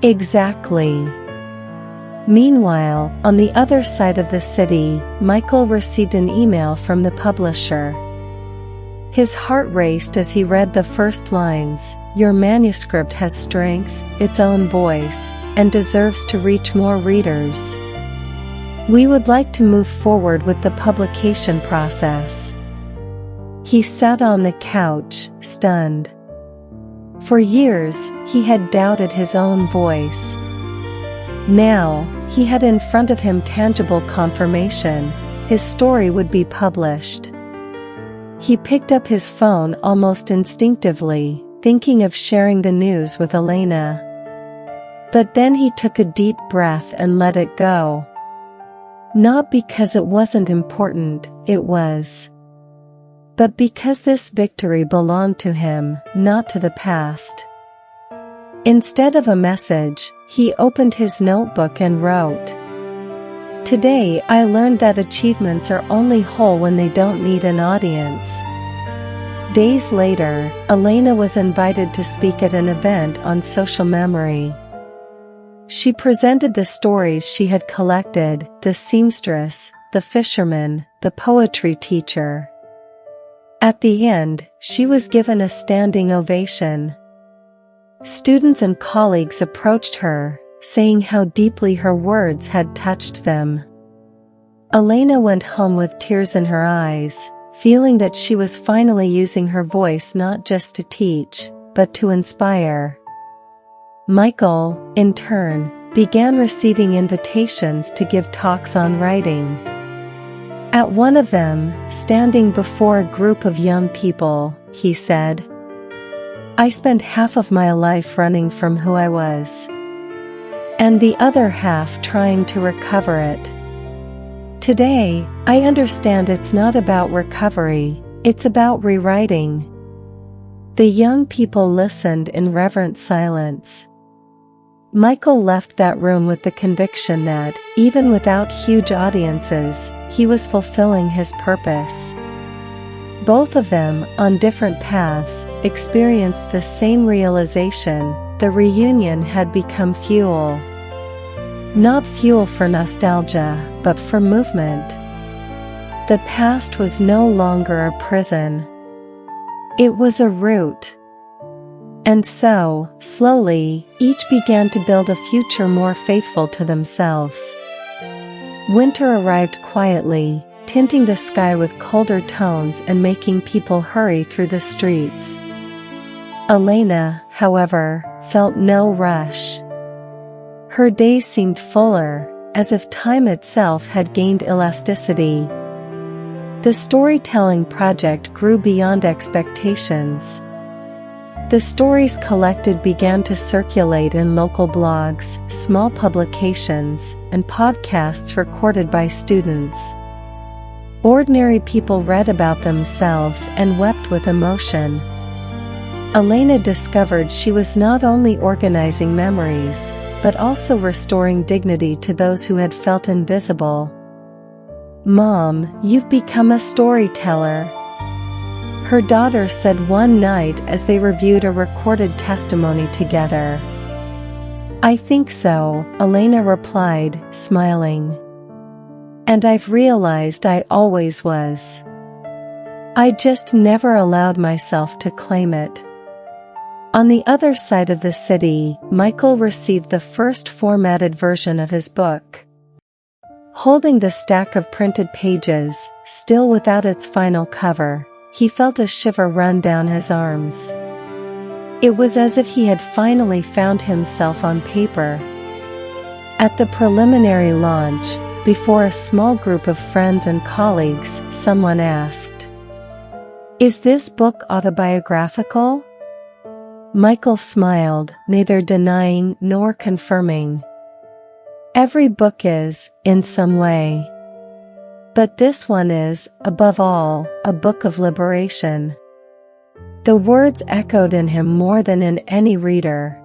Exactly. Meanwhile, on the other side of the city, Michael received an email from the publisher. His heart raced as he read the first lines, "Your manuscript has strength, its own voice, and deserves to reach more readers. We would like to move forward with the publication process." He sat on the couch, stunned. For years, he had doubted his own voice. Now, he had in front of him tangible confirmation: his story would be published. He picked up his phone almost instinctively, thinking of sharing the news with Elena. But then he took a deep breath and let it go. Not because it wasn't important, it was. But because this victory belonged to him, not to the past. Instead of a message, he opened his notebook and wrote, "Today I learned that achievements are only whole when they don't need an audience." Days later, Elena was invited to speak at an event on social memory. She presented the stories she had collected: the seamstress, the fisherman, the poetry teacher. At the end, she was given a standing ovation. Students and colleagues approached her, saying how deeply her words had touched them. Elena went home with tears in her eyes, feeling that she was finally using her voice not just to teach, but to inspire. Michael, in turn, began receiving invitations to give talks on writing. At one of them, standing before a group of young people, he said, "I spent half of my life running from who I was, and the other half trying to recover it. Today, I understand it's not about recovery, it's about rewriting." The young people listened in reverent silence. Michael left that room with the conviction that, even without huge audiences, he was fulfilling his purpose. Both of them, on different paths, experienced the same realization: the reunion had become fuel. Not fuel for nostalgia, but for movement. The past was no longer a prison. It was a route. And so, slowly, each began to build a future more faithful to themselves. Winter arrived quietly, tinting the sky with colder tones and making people hurry through the streets. Elena, however, felt no rush. Her days seemed fuller, as if time itself had gained elasticity. The storytelling project grew beyond expectations. The stories collected began to circulate in local blogs, small publications, and podcasts recorded by students. Ordinary people read about themselves and wept with emotion. Elena discovered she was not only organizing memories, but also restoring dignity to those who had felt invisible. "Mom, you've become a storyteller," her daughter said one night as they reviewed a recorded testimony together. "I think so," Elena replied, smiling. "And I've realized I always was. I just never allowed myself to claim it." On the other side of the city, Michael received the first formatted version of his book. Holding the stack of printed pages, still without its final cover, he felt a shiver run down his arms. It was as if he had finally found himself on paper. At the preliminary launch, before a small group of friends and colleagues, someone asked, "Is this book autobiographical?" Michael smiled, neither denying nor confirming. "Every book is, in some way. But this one is, above all, a book of liberation." The words echoed in him more than in any reader.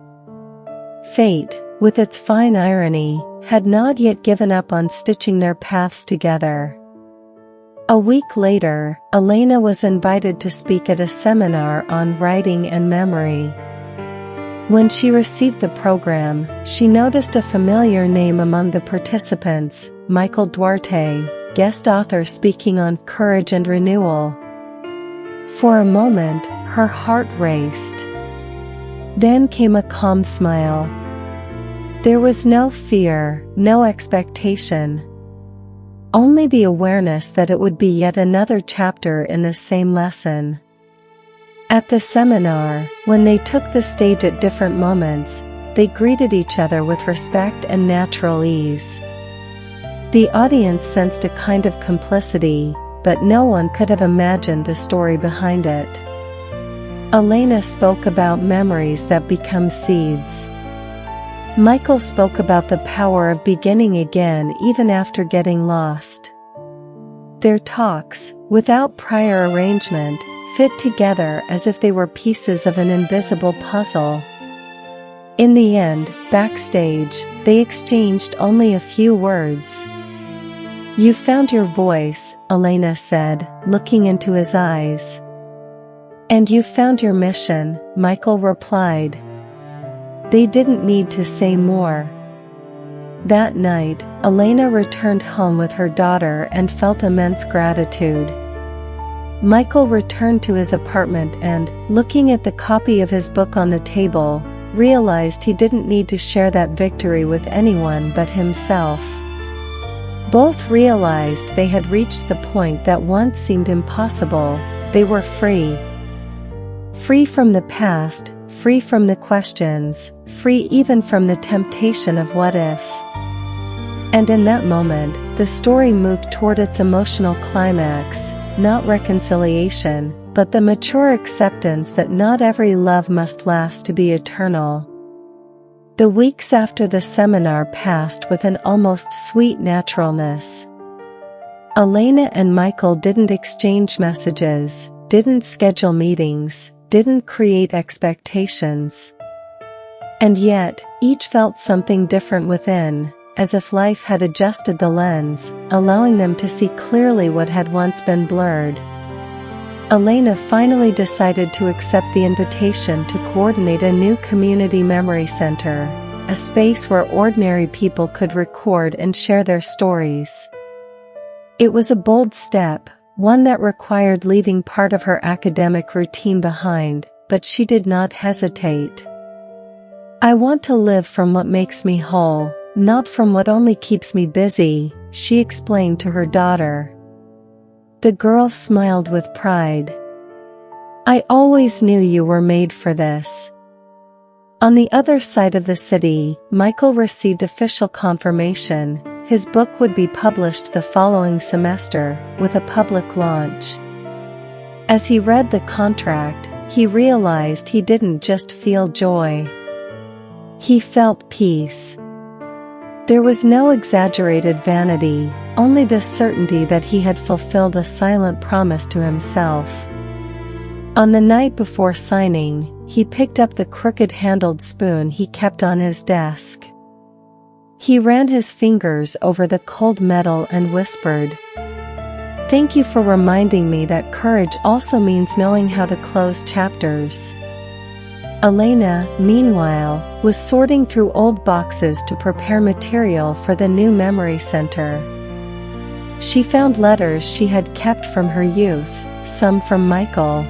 Fate, with its fine irony, had not yet given up on stitching their paths together. A week later, Elena was invited to speak at a seminar on writing and memory. When she received the program, she noticed a familiar name among the participants, Michael Duarte, guest author speaking on courage and renewal. For a moment, her heart raced. Then came a calm smile. There was no fear, no expectation. Only the awareness that it would be yet another chapter in the same lesson. At the seminar, when they took the stage at different moments, they greeted each other with respect and natural ease. The audience sensed a kind of complicity, but no one could have imagined the story behind it. Elena spoke about memories that become seeds. Michael spoke about the power of beginning again even after getting lost. Their talks, without prior arrangement, fit together as if they were pieces of an invisible puzzle. In the end, backstage, they exchanged only a few words. "You found your voice," Elena said, looking into his eyes. "And you found your mission," Michael replied. They didn't need to say more. That night, Elena returned home with her daughter and felt immense gratitude. Michael returned to his apartment and, looking at the copy of his book on the table, realized he didn't need to share that victory with anyone but himself. Both realized they had reached the point that once seemed impossible. They were free. Free from the past, free from the questions, free even from the temptation of what if. And in that moment, the story moved toward its emotional climax, not reconciliation, but the mature acceptance that not every love must last to be eternal. The weeks after the seminar passed with an almost sweet naturalness. Elena and Michael didn't exchange messages, didn't schedule meetings, didn't create expectations. And yet, each felt something different within, as if life had adjusted the lens, allowing them to see clearly what had once been blurred. Elena finally decided to accept the invitation to coordinate a new community memory center, a space where ordinary people could record and share their stories. It was a bold step, one that required leaving part of her academic routine behind, but she did not hesitate. "I want to live from what makes me whole, not from what only keeps me busy," she explained to her daughter. The girl smiled with pride. "I always knew you were made for this." On the other side of the city, Michael received official confirmation. His book would be published the following semester, with a public launch. As he read the contract, he realized he didn't just feel joy. He felt peace. There was no exaggerated vanity, only the certainty that he had fulfilled a silent promise to himself. On the night before signing, he picked up the crooked-handled spoon he kept on his desk. He ran his fingers over the cold metal and whispered, "Thank you for reminding me that courage also means knowing how to close chapters." Elena, meanwhile, was sorting through old boxes to prepare material for the new memory center. She found letters she had kept from her youth, some from Michael.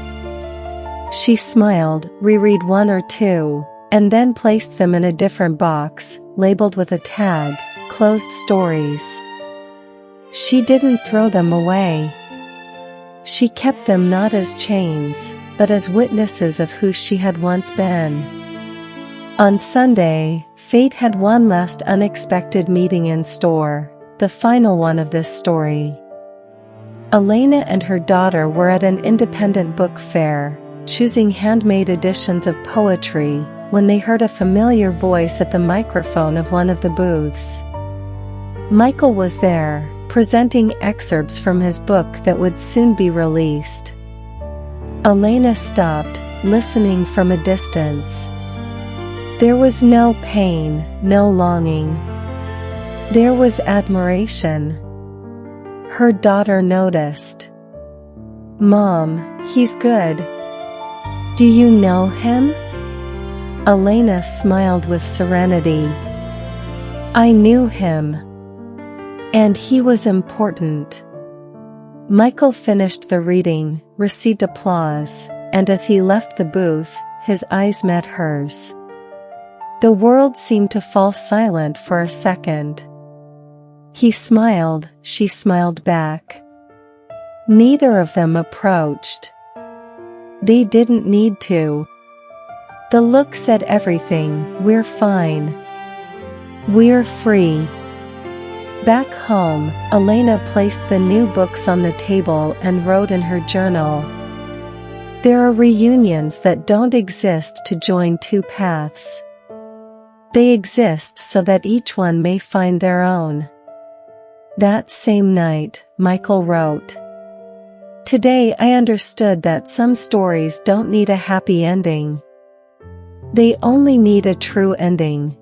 She smiled, reread one or two, and then placed them in a different box, labeled with a tag, "Closed Stories." She didn't throw them away. She kept them not as chains, but as witnesses of who she had once been. On Sunday, fate had one last unexpected meeting in store, the final one of this story. Elena and her daughter were at an independent book fair, choosing handmade editions of poetry, when they heard a familiar voice at the microphone of one of the booths. Michael was there, presenting excerpts from his book that would soon be released. Elena stopped, listening from a distance. There was no pain, no longing. There was admiration. Her daughter noticed. "Mom, he's good. Do you know him?" Elena smiled with serenity. "I knew him. And he was important." Michael finished the reading, received applause, and as he left the booth, his eyes met hers. The world seemed to fall silent for a second. He smiled, she smiled back. Neither of them approached. They didn't need to. The look said everything, "We're fine. We're free." Back home, Elena placed the new books on the table and wrote in her journal, "There are reunions that don't exist to join two paths. They exist so that each one may find their own." That same night, Michael wrote, "Today I understood that some stories don't need a happy ending. They only need a true ending."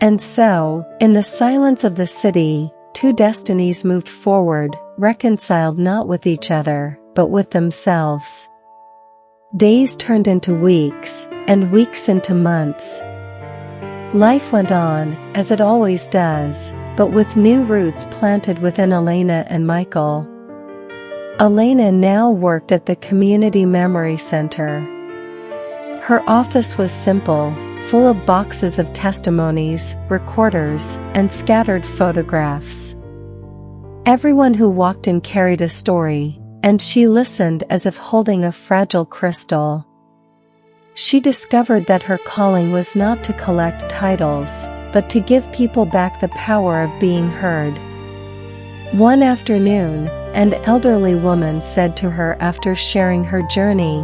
And so, in the silence of the city, two destinies moved forward, reconciled not with each other, but with themselves. Days turned into weeks, and weeks into months. Life went on, as it always does, but with new roots planted within Elena and Michael. Elena now worked at the Community Memory Center. Her office was simple, full of boxes of testimonies, recorders, and scattered photographs. Everyone who walked in carried a story, and she listened as if holding a fragile crystal. She discovered that her calling was not to collect titles, but to give people back the power of being heard. One afternoon, an elderly woman said to her after sharing her journey,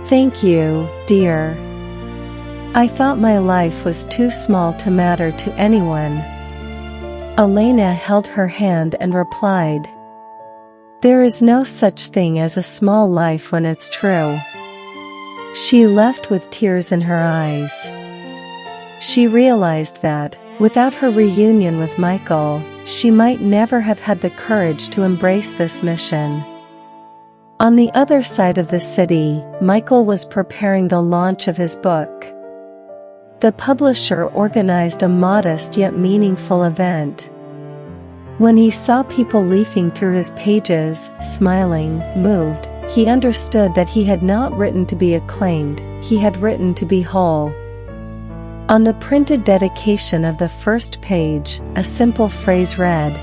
"Thank you, dear. I thought my life was too small to matter to anyone." Elena held her hand and replied, "There is no such thing as a small life when it's true." She left with tears in her eyes. She realized that, without her reunion with Michael, she might never have had the courage to embrace this mission. On the other side of the city, Michael was preparing the launch of his book. The publisher organized a modest yet meaningful event. When he saw people leafing through his pages, smiling, moved, he understood that he had not written to be acclaimed, he had written to be whole. On the printed dedication of the first page, a simple phrase read,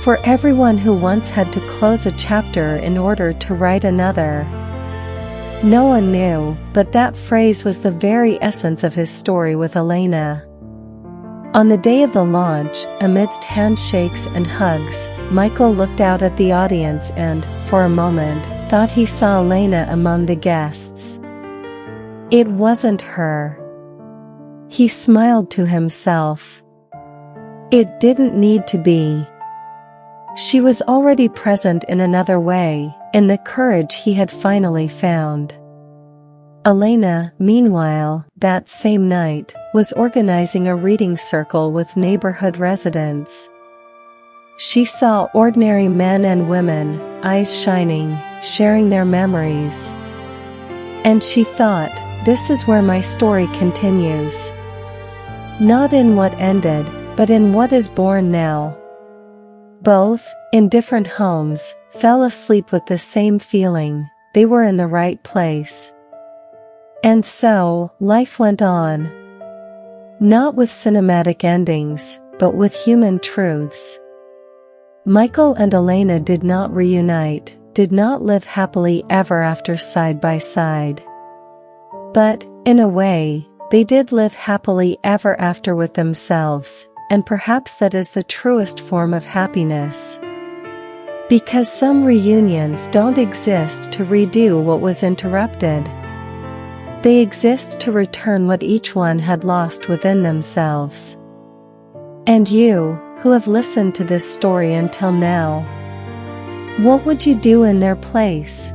"For everyone who once had to close a chapter in order to write another." No one knew, but that phrase was the very essence of his story with Elena. On the day of the launch, amidst handshakes and hugs, Michael looked out at the audience and, for a moment, thought he saw Elena among the guests. It wasn't her. He smiled to himself. It didn't need to be. She was already present in another way, in the courage he had finally found. Elena, meanwhile, that same night, was organizing a reading circle with neighborhood residents. She saw ordinary men and women, eyes shining, sharing their memories. And she thought, this is where my story continues. Not in what ended, but in what is born now. Both, in different homes, fell asleep with the same feeling, they were in the right place. And so, life went on. Not with cinematic endings, but with human truths. Michael and Elena did not reunite, did not live happily ever after side by side. But, in a way, they did live happily ever after with themselves, and perhaps that is the truest form of happiness. Because some reunions don't exist to redo what was interrupted. They exist to return what each one had lost within themselves. And you, who have listened to this story until now, what would you do in their place?